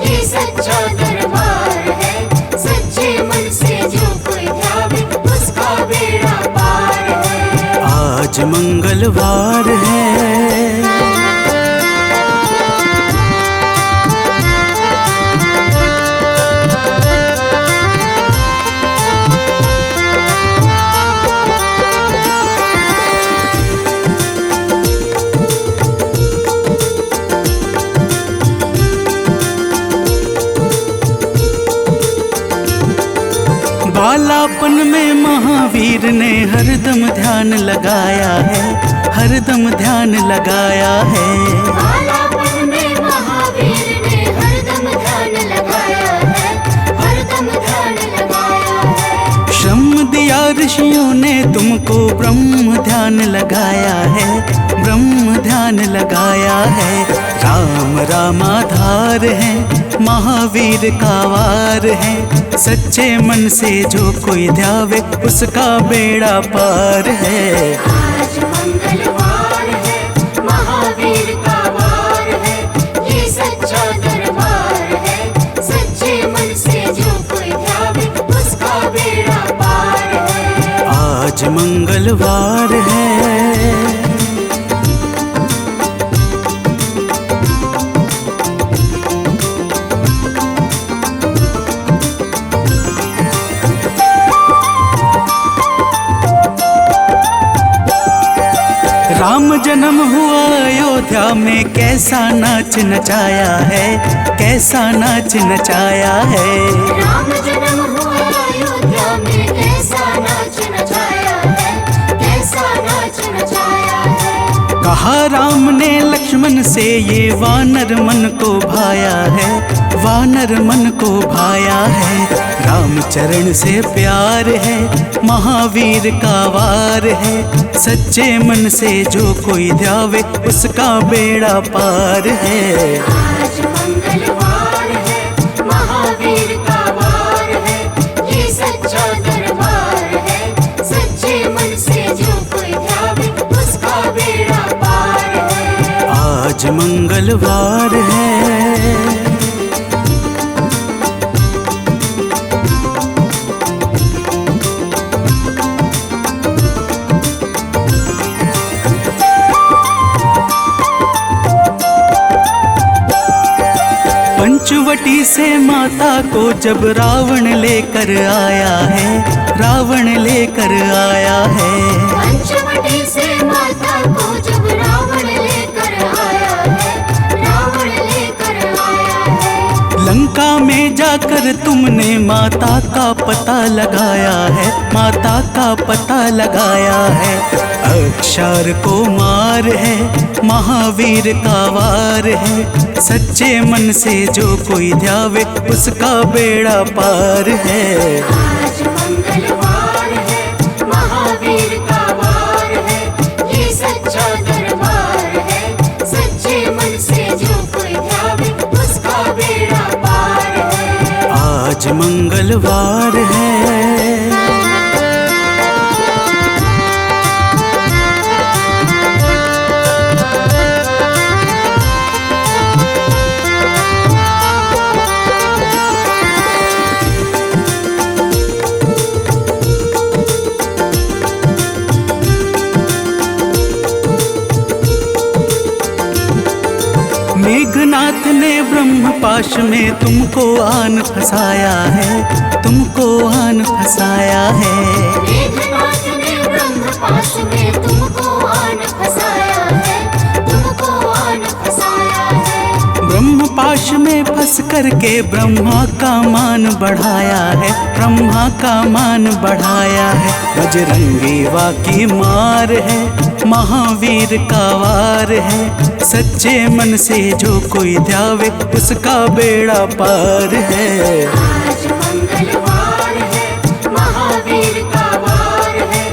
Speaker 5: ये सच्चा दरबार है। सच्चे मन से जो कोई ध्यावे उसका बेड़ा पार है।
Speaker 6: आज मंगलवार है। बालापन में महावीर ने हरदम ध्यान लगाया है, हरदम ध्यान लगाया है।
Speaker 5: बालापन में महावीर ने हरदम ध्यान लगाया है, हरदम ध्यान लगाया है।
Speaker 6: श्रम दिया ऋषियों ने तुमको, ब्रह्म ध्यान लगाया है, ब्रह्म ध्यान लगाया है। राम रामाधार है, महावीर का वार है। सच्चे मन से जो कोई ध्यावे उसका बेड़ा पार है।
Speaker 5: आज मंगलवार है, महावीर का वार है, ये सच्चा दरबार है। सच्चे मन से जो कोई ध्यावे उसका बेड़ा पार है।
Speaker 6: आज मंगलवार है। राम जन्म हुआ अयोध्या में, कैसा नाच नचाया है, कैसा नाच नचाया है।
Speaker 5: राम जन्म हुआ अयोध्या में, कैसा नाच नचाया है, कैसा नाच नचाया है।
Speaker 6: कहा राम ने लक्ष्मण से ये वानर मन को भाया है, वानर मन को भाया है। रामचरण से प्यार है, महावीर का वार है। सच्चे मन से जो कोई ध्यावे उसका बेड़ा पार है।
Speaker 5: आज मंगलवार है, महावीर का वार है, ये सच्चा दरबार है। सच्चे मन से जो कोई ध्यावे उसका बेड़ा पार है।
Speaker 6: आज मंगलवार है। पंचवटी से माता को जब रावण लेकर आया है, रावण लेकर आया है।
Speaker 5: पंचवटी से माता को जब रावण लेकर आया है, रावण लेकर आया है।
Speaker 6: लंका में जाकर तुमने माता का पता लगाया है, माता का पता लगाया है। अक्षर को मार है, महावीर का वार है। सच्चे मन से जो कोई ध्यावे उसका बेड़ा पार है।
Speaker 5: आज मंगलवार है, महावीर का वार है, ये सच्चा दरबार है। सच्चे मन से जो कोई ध्यावे उसका बेड़ा पार है।
Speaker 6: आज मंगलवार है। मेघनाथ ने ब्रह्म पाश में तुमको आन फंसाया है, तुमको आन फंसाया है।
Speaker 5: मेघनाथ ने ब्रह्म पाश में तुमको आन फंसाया है, तुमको आन फंसाया है।
Speaker 6: ब्रह्म पाश में फंस करके ब्रह्मा का मान बढ़ाया है, ब्रह्मा का मान बढ़ाया है। बजरंगी वाकी मार है, महावीर का वार है। सच्चे मन से जो कोई ध्यावे उसका बेड़ा पार है।
Speaker 5: आज मंगलवार है, महावीर का वार है,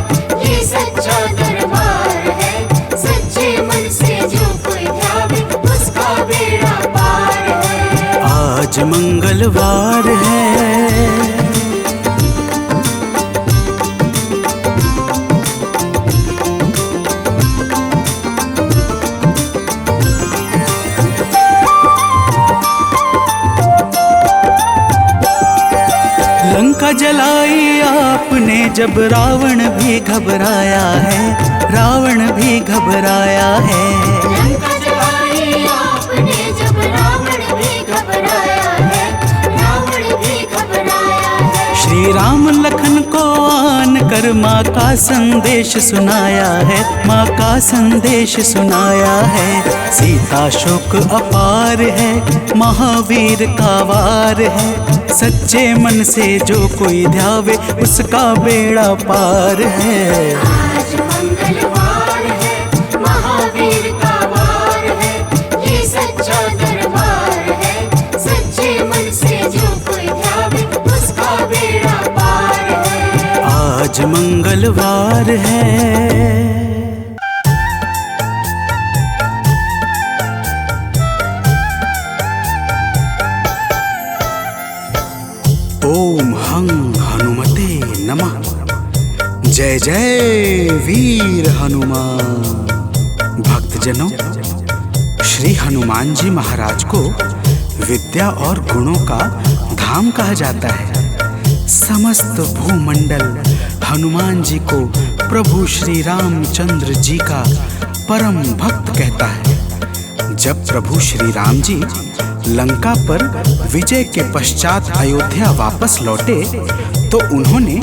Speaker 5: ये सच्चा दरबार है। सच्चे मन से जो कोई ध्यावे उसका बेड़ा पार है।
Speaker 6: आज मंगलवार है। लंका जलाई आपने जब रावण भी घबराया है, रावण भी घबराया है।
Speaker 5: लंका जलाई आपने जब रावण भी घबराया है, रावण भी घबराया है।
Speaker 6: श्री राम लखन को आन कर माँ का संदेश सुनाया है, माँ का संदेश सुनाया है। सीता शोक अपार है, महावीर का वार है। सच्चे मन से जो कोई ध्यावे उसका बेड़ा पार है।
Speaker 5: आज मंगलवार है, महावीर का वार है, ये सच्चा दरबार है। सच्चे मन से जो कोई ध्यावे उसका बेड़ा पार है।
Speaker 6: आज मंगलवार है। ओम हं हनुमते नमः। जय जय वीर हनुमान। भक्तजनों, श्री हनुमान जी महाराज को विद्या और गुणों का धाम कहा जाता है। समस्त भूमंडल हनुमान जी को प्रभु श्री रामचंद्र जी का परम भक्त कहता है। जब प्रभु श्री राम जी लंका पर विजय के पश्चात अयोध्या वापस लौटे तो उन्होंने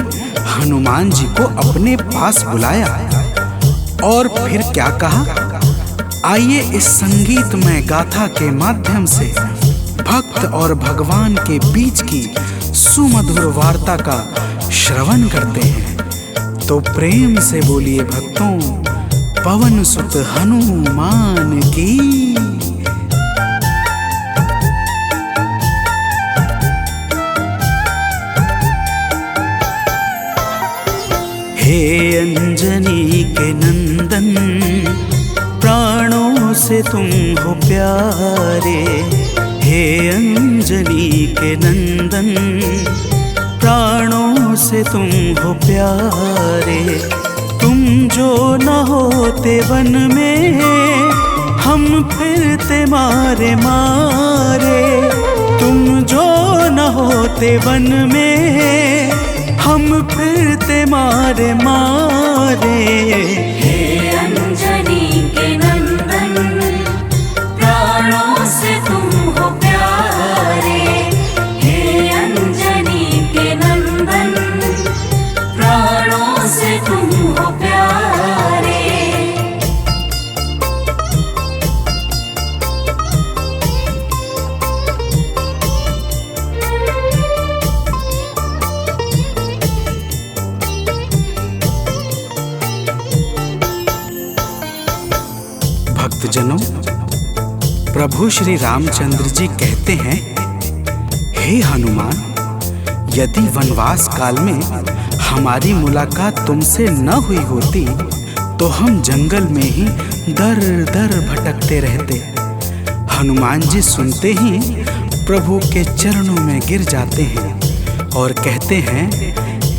Speaker 6: हनुमान जी को अपने पास बुलाया और फिर क्या कहा, आइए इस संगीतमय गाथा के माध्यम से भक्त और भगवान के बीच की सुमधुर वार्ता का श्रवण करते हैं। तो प्रेम से बोलिए भक्तों, पवन सुत हनुमान की। हे अंजनी के नंदन, प्राणों से तुम हो प्यारे। हे अंजनी के नंदन, प्राणों से तुम हो प्यारे। तुम जो न होते वन में, हम फिरते मारे मारे। तुम जो न होते वन में, हम फिरते मारे मारे।
Speaker 5: हे अंजनी के नंदन, प्राणों से तुम हो प्यारे। हे अंजनी के नंदन, प्राणों से तुम हो प्यारे।
Speaker 6: भक्तजनों, प्रभु श्री रामचंद्र जी कहते हैं, हे हनुमान, यदि वनवास काल में हमारी मुलाकात तुमसे न हुई होती तो हम जंगल में ही दर दर भटकते रहते। हनुमान जी सुनते ही प्रभु के चरणों में गिर जाते हैं और कहते हैं,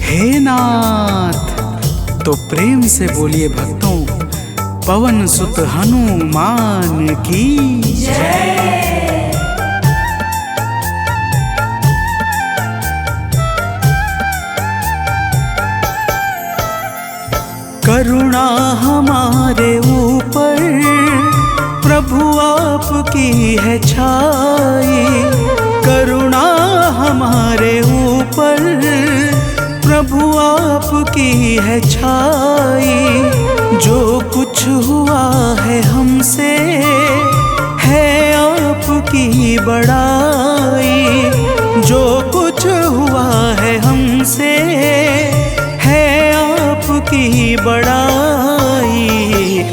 Speaker 6: हे नाथ। तो प्रेम से बोलिए भक्तों, पवन सुत हनुमान की जय। करुणा हमारे ऊपर प्रभु आपकी है छाई। करुणा हमारे ऊपर प्रभु आपकी है छाई। जो कुछ हुआ है हमसे है आपकी बड़ाई। जो कुछ हुआ है हमसे है आपकी बड़ाई।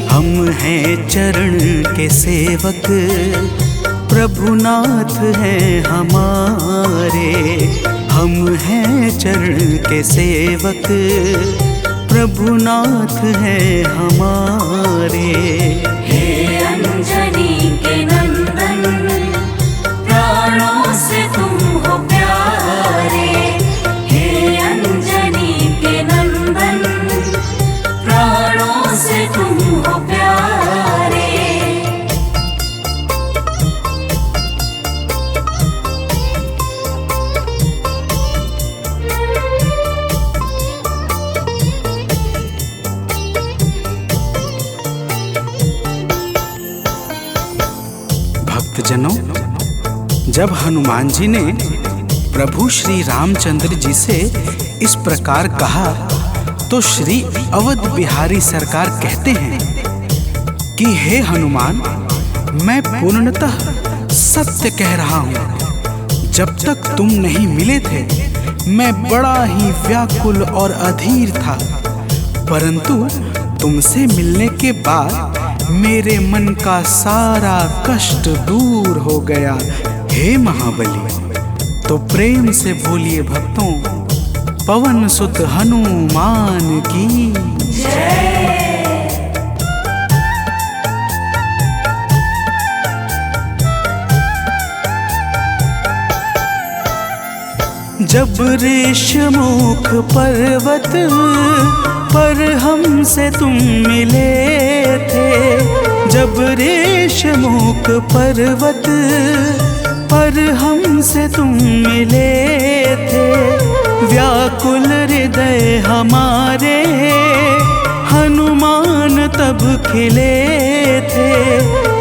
Speaker 6: हम हैं चरण के सेवक, प्रभुनाथ हैं हमारे। हम हैं चरण के सेवक, प्रभुनाथ हैं हमारे।
Speaker 5: हे अंजनी के नंदन, प्राणों से तुम हो प्यारे। हे अंजनी के नंदन, प्राणों से तुम हो प्यारे।
Speaker 6: भक्तजनों, जब हनुमान जी ने प्रभु श्री रामचंद्र जी से इस प्रकार कहा तो श्री अवध बिहारी सरकार कहते हैं कि हे हनुमान, मैं पूर्णतः सत्य कह रहा हूँ। जब तक तुम नहीं मिले थे मैं बड़ा ही व्याकुल और अधीर था, परंतु तुमसे मिलने के बाद मेरे मन का सारा कष्ट दूर हो गया। हे महाबली, तो प्रेम से बोलिए भक्तों, पवन सुत हनुमान की जय। जब ऋषमुख पर्वत पर हमसे तुम मिले थे। जब ऋषमुख पर्वत पर हमसे तुम मिले थे। व्याकुल हृदय हमारे हनुमान तब खिले थे।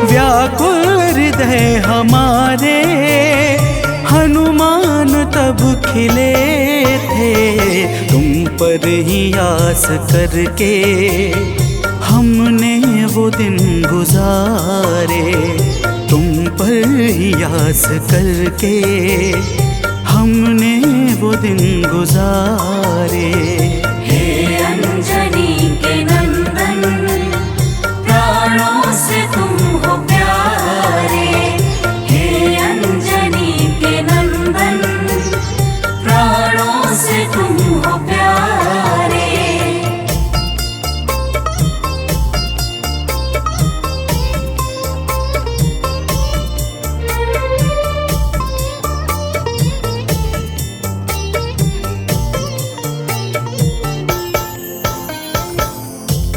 Speaker 6: व्याकुल हृदय हमारे हनुमान तब खिले थे। तुम पर ही आस करके हमने वो दिन गुजारे। तुम पर ही आस करके हमने वो दिन गुजारे।
Speaker 5: हे अंजनी के नंदन, से तुम हो प्यारे।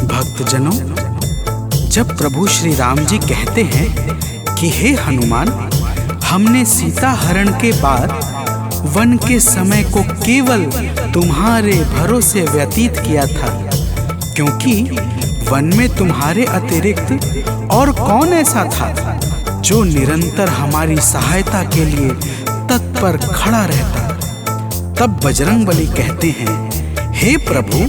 Speaker 6: भक्तजनों, जब प्रभु श्री राम जी कहते हैं कि हे हनुमान, हमने सीता हरण के बाद वन के समय को केवल तुम्हारे भरोसे व्यतीत किया था, क्योंकि वन में तुम्हारे अतिरिक्त और कौन ऐसा था जो निरंतर हमारी सहायता के लिए तत्पर खड़ा रहता। तब बजरंगबली कहते हैं, हे प्रभु,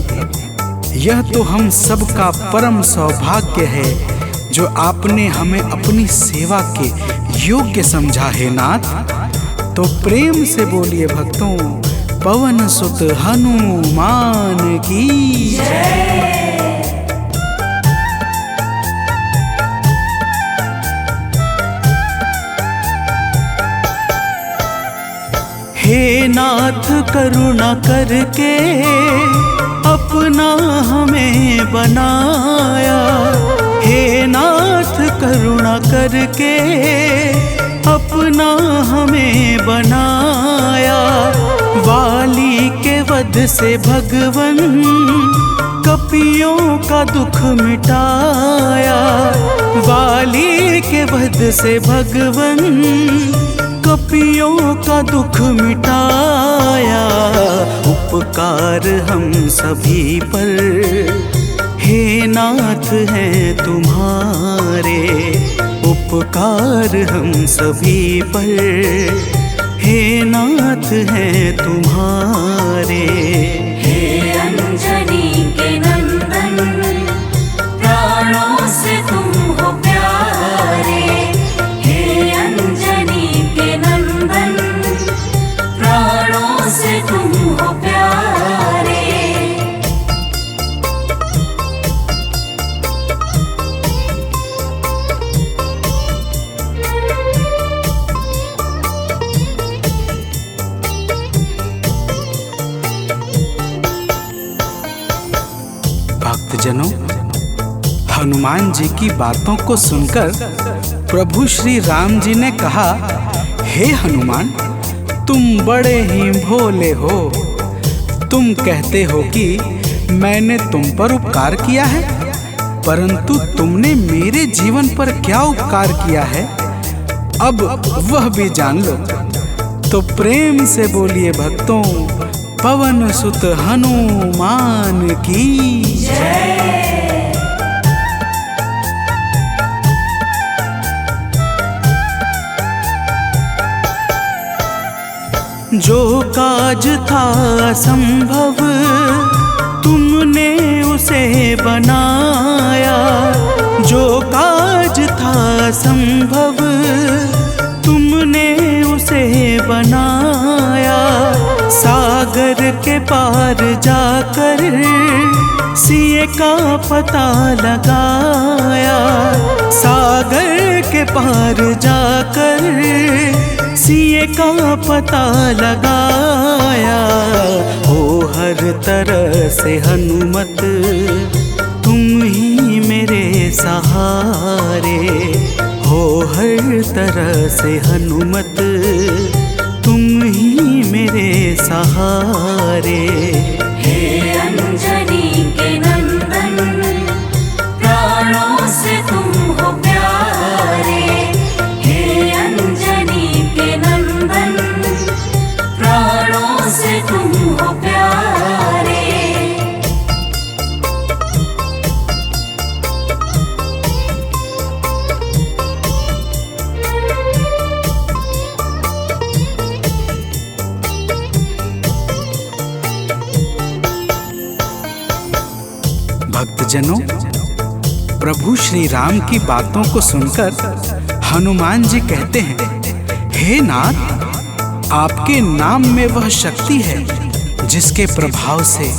Speaker 6: यह तो हम सबका परम सौभाग्य है जो आपने हमें अपनी सेवा के योग्य समझा है नाथ। तो प्रेम से बोलिए भक्तों, पवन सुत हनुमान की जय।
Speaker 2: हे नाथ करुणा करके अपना हमें बनाया, हे नाथ करुणा करके अपना हमें बनाया। वाली के वध से भगवन कपियों का दुख मिटाया, वाली के वध से भगवन कपियों का दुख मिटाया। उपकार हम सभी पर हे नाथ हैं तुम्हारे, उपकार हम सभी पर हे नाथ हैं तुम्हारे।
Speaker 5: हे अंजनी के नंदन, प्राणों से तुम हो प्यारे। हे अंजनी के नंदन, प्राणों से तुम हो प्यारे।
Speaker 6: भक्तजनों, हनुमान जी की बातों को सुनकर प्रभु श्री राम जी ने कहा, हे हनुमान, तुम बड़े ही भोले हो। तुम कहते हो कि मैंने तुम पर उपकार किया है, परंतु तुमने मेरे जीवन पर क्या उपकार किया है, अब वह भी जान लो। तो प्रेम से बोलिए भक्तों, पवन सुत हनुमान की जय।
Speaker 2: जो काज था असंभव तुमने उसे बनाया, जो काज था असंभव तुमने उसे बनाया। सागर के पार जाकर सिए का पता लगाया, सागर के पार जाकर सिए का पता लगाया। हो हर तरह से हनुमत तुम ही मेरे सहारे, हो हर तरह से हनुमत तुम ही मेरे सहारे।
Speaker 5: हे अंजनी के नंदन, प्राणों से तुम हो प्यारे। हे अंजनी के नंदन, प्राणों से तुम हो प्यारे।
Speaker 6: भक्तजनों, प्रभु श्री राम की बातों को सुनकर हनुमान जी कहते हैं, हे नाथ, आपके नाम में वह शक्ति है जिसके प्रभाव से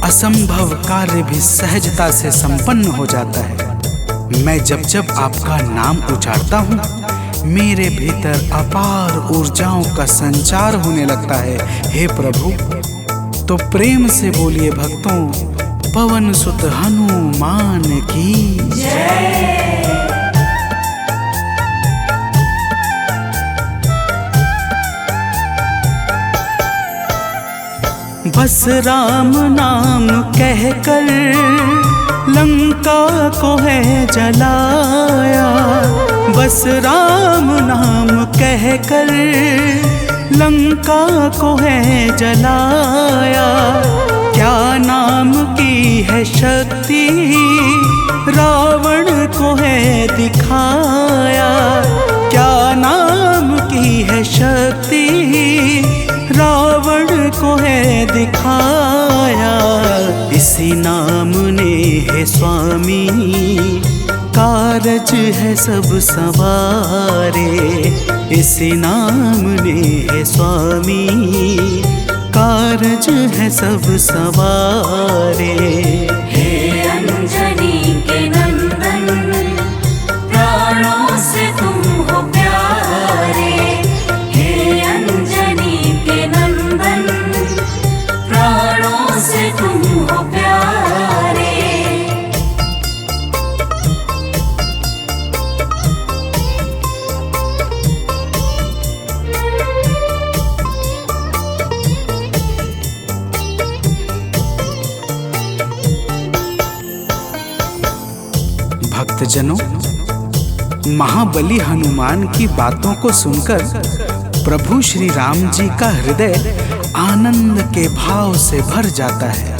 Speaker 6: असंभव कार्य भी सहजता से संपन्न हो जाता है। मैं जब जब आपका नाम उच्चारता हूँ, मेरे भीतर अपार ऊर्जाओं का संचार होने लगता है। हे प्रभु, तो प्रेम से बोलिए भक्तों, पवन सुत हनुमान की बस राम नाम कहकर लंका को है जलाया। बस राम नाम कहकर लंका को है जलाया। क्या नाम की है शक्ति रावण को है दिखाया। क्या नाम की है शक्ति रावण को है दिखाया। इसी नाम ने है स्वामी कारज है सब सवारे। इसी नाम ने है स्वामी कारज है सब सवारे।
Speaker 5: हे अंजनी के नंदन, प्राणों से तुम हो प्यारे। हे अंजनी के नंदन, प्राणों से तुम हो प्यारे।
Speaker 6: भक्तजनों, महाबली हनुमान की बातों को सुनकर प्रभु श्री राम जी का हृदय आनंद के भाव से भर जाता है।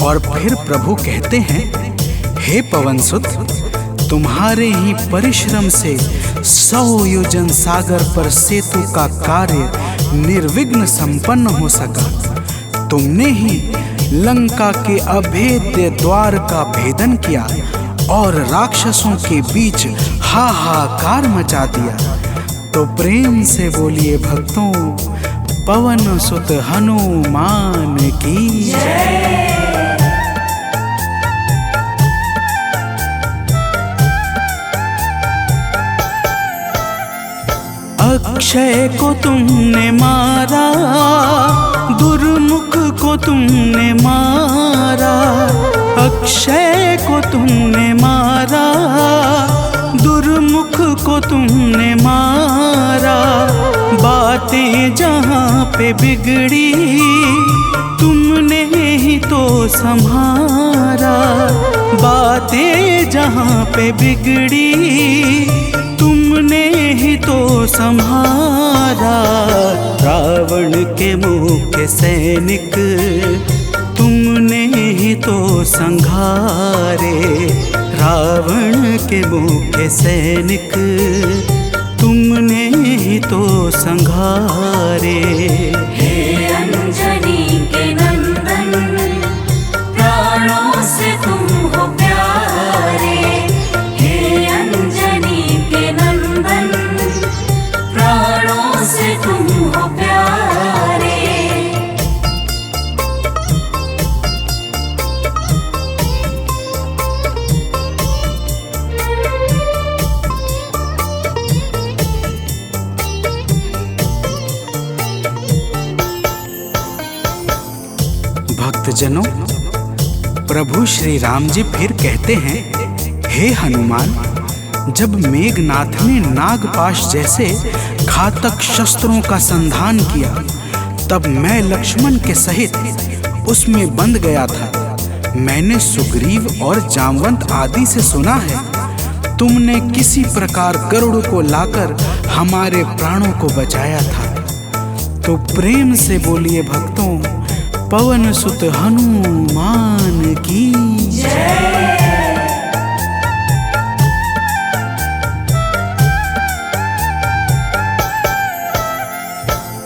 Speaker 6: और फिर प्रभु कहते हैं, हे पवनसुत, तुम्हारे ही परिश्रम से 100 योजन सागर पर सेतु का कार्य निर्विघ्न संपन्न हो सका। तुमने ही लंका के अभेद्य द्वार का भेदन किया और राक्षसों के बीच हाहाकार मचा दिया। तो प्रेम से बोलिए भक्तों, पवन सुत हनुमान की अक्षय को तुमने मारा, दुर्मुख को तुमने मारा। अक्षय को तुमने मारा, दुर्मुख को तुमने मारा। बातें जहाँ पे बिगड़ी तुमने ही तो संभारा। बातें जहाँ पे बिगड़ी तुमने ही तो संभारा। रावण के मुख्य सैनिक तुमने ही तो संघारे। रावण के मुख्य सैनिक तुमने ही तो संघारे।
Speaker 5: हे अंजनी के नंदन, प्राणों से तुम हो प्यारे। हे अंजनी के नंदन, प्राणों से तुम हो प्यारे।
Speaker 6: भक्तजनों, प्रभु श्री राम जी फिर कहते हैं, हे हनुमान, जब मेघनाथ ने नागपाश जैसे घातक शस्त्रों का संधान किया, तब मैं लक्ष्मण के सहित उसमें बंध गया था। मैंने सुग्रीव और जामवंत आदि से सुना है, तुमने किसी प्रकार गरुड़ को लाकर हमारे प्राणों को बचाया था। तो प्रेम से बोलिए भक्तों, पवन सुत हनुमान की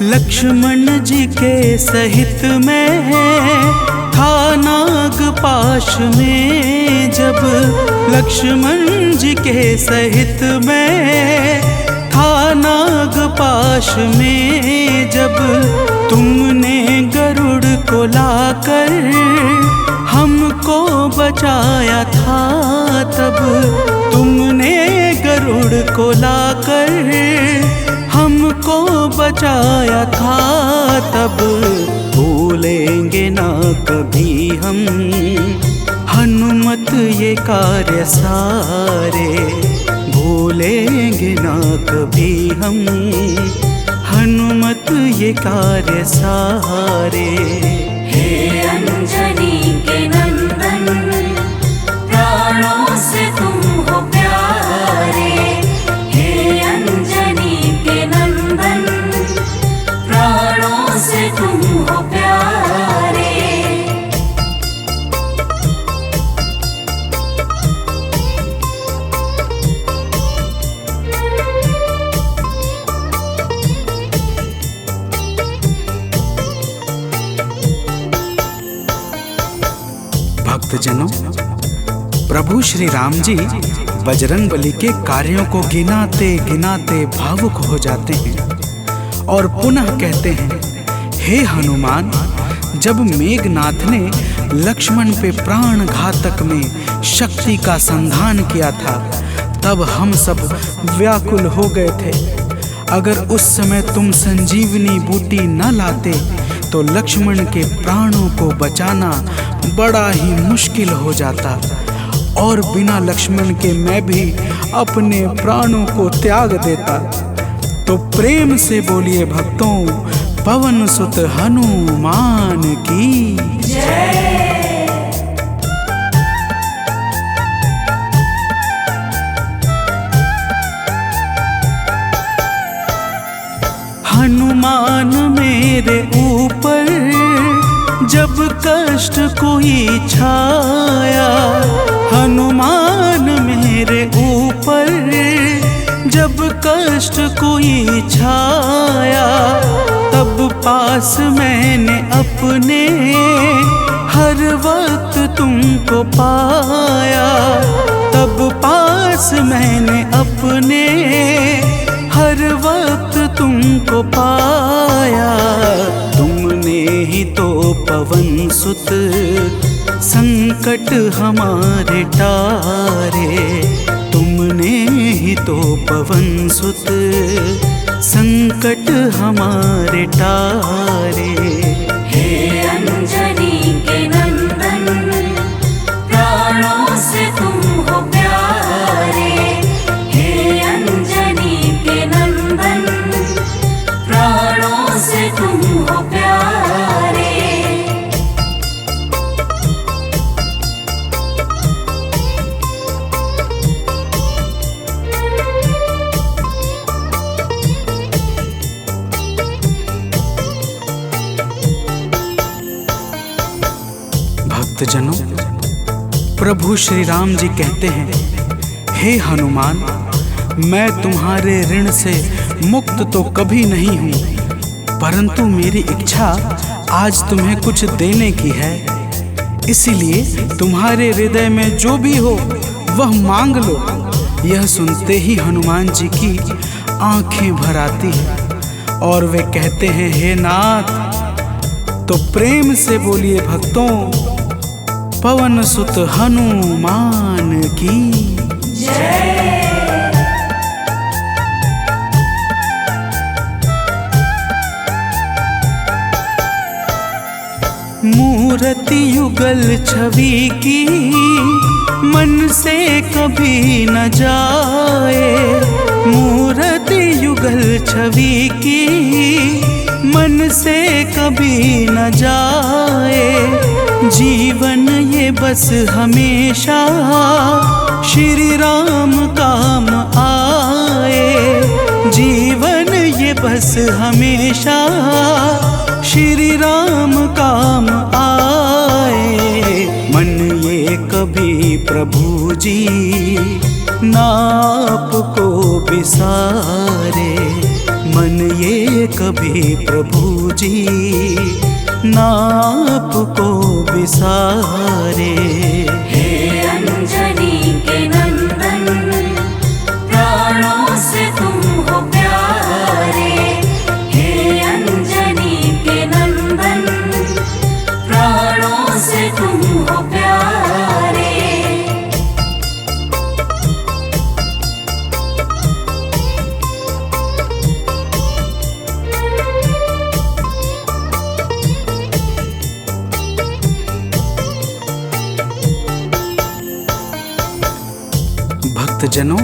Speaker 6: लक्ष्मण जी के सहित में था नागपाश में। जब लक्ष्मण जी के सहित में था नागपाश में। जब तुमने गरुड़ को लाकर हमको बचाया था, तब तुमने गरुड़ को लाकर हमको बचाया था। तब भूल भूलेंगे ना कभी हम हनुमत ये कार्य सारे, भूलेंगे ना कभी हम हनुमत ये कार्य सारे।
Speaker 5: हे अंजनी के नंदन, प्राणों से तुम हो प्यारे। हे अंजनी के नंदन, प्राणों से तुम हो प्यारे।
Speaker 6: भक्तजनों, प्रभु श्री राम जी बजरंगबली के कार्यों को गिनाते गिनाते भावुक हो जाते हैं और पुनः कहते हैं, हे हनुमान, जब मेघनाथ ने लक्ष्मण पे प्राण घातक में शक्ति का संधान किया था तब हम सब व्याकुल हो गए थे। अगर उस समय तुम संजीवनी बूटी न लाते तो लक्ष्मण के प्राणों को बचाना बड़ा ही मुश्किल हो जाता और बिना लक्ष्मण के मैं भी अपने प्राणों को त्याग देता। तो प्रेम से बोलिए भक्तों, पवन सुत हनुमान की जय। हनुमान मेरे ऊपर जब कष्ट कोई छाया, हनुमान मेरे ऊपर जब कष्ट कोई छाया, तब पास मैंने अपने हर वक्त तुमको पाया। तब पास मैंने अपने हर वक्त तुमको पाया। तुमने ही तो पवन सुत संकट हमारे टारे, तुमने ही तो पवन सुत संकट हमारे टारे।
Speaker 5: हे अंजनी के नंदन, प्राणों से तुम हो प्यारे। हे अंजनी के नंदन, प्राणों से तुम हो प्यारे।
Speaker 6: भक्तजनों, प्रभु श्री राम जी कहते हैं, हे हनुमान, मैं तुम्हारे ऋण से मुक्त तो कभी नहीं हूँ, परंतु मेरी इच्छा आज तुम्हें कुछ देने की है। इसीलिए तुम्हारे हृदय में जो भी हो वह मांग लो। यह सुनते ही हनुमान जी की आंखें भर आती हैं और वे कहते हैं, हे नाथ। तो प्रेम से बोलिए भक्तों, पवन सुत हनुमान की जय। मूर्ति युगल छवि की मन से कभी न जाए, मूर्ति युगल छवि की मन से कभी न जाए। जीवन ये बस हमेशा श्री राम काम आए, जीवन ये बस हमेशा श्री राम काम आए। मन ये कभी प्रभु जी नाप को बिसारे, मन ये कभी प्रभु जी नाप को बिसारे।
Speaker 5: हे अंजनी के नंदन, प्राणों से तुम हो प्यारे। हे अंजनी के नंदन, प्राणों से तुम हो प्यारे।
Speaker 2: भक्तजनों,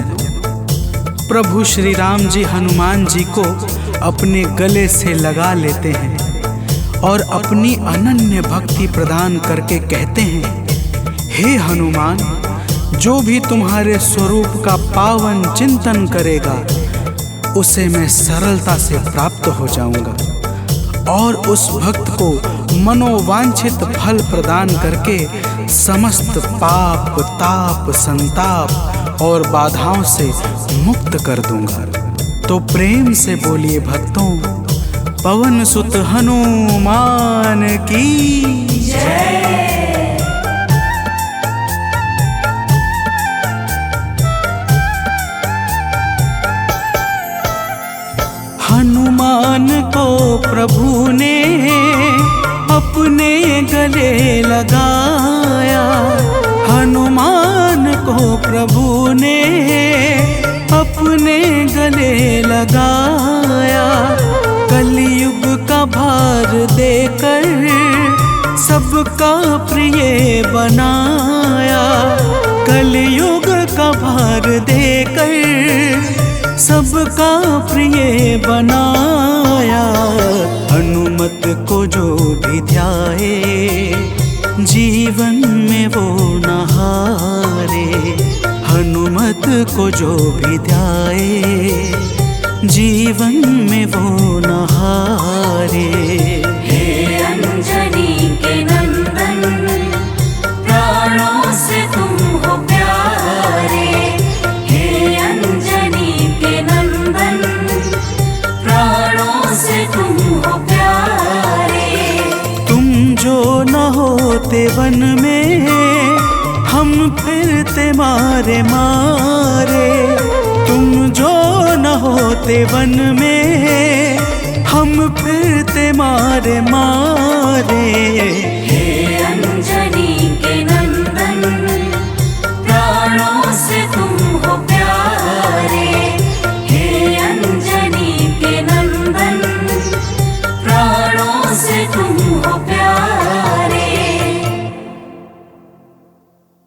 Speaker 2: प्रभु श्री राम जी हनुमान जी को अपने गले से लगा लेते हैं और अपनी अनन्य भक्ति प्रदान करके कहते हैं, हे हनुमान, जो भी तुम्हारे स्वरूप का पावन चिंतन करेगा उसे मैं सरलता से प्राप्त हो जाऊंगा और उस भक्त को मनोवांछित फल प्रदान करके समस्त पाप, ताप, संताप और बाधाओं से मुक्त कर दूंगा। तो प्रेम से बोलिए भक्तों, पवन सुत हनुमान की जय। हनुमान को प्रभु ने अपने गले लगाया, हनुमान को प्रभु ने अपने गले लगाया। कलयुग का भार देकर सबका प्रिय बनाया, कलयुग का भार देकर सबका प्रिय बनाया। हनुमत को जो भी ध्याए जीवन में वो न हारे, हनुमत को जो भी ध्याए जीवन में वो न हारे।
Speaker 5: हे अंजनी के नंदन, प्राणों से तुम हो प्यारे। हे अंजनी के नंदन, प्राणों से तुम हो प्यारे।
Speaker 2: तुम जो न होते वन में हम फिरते मारे मारे, तुम जो न होते वन में हम फिरते मारे मारे।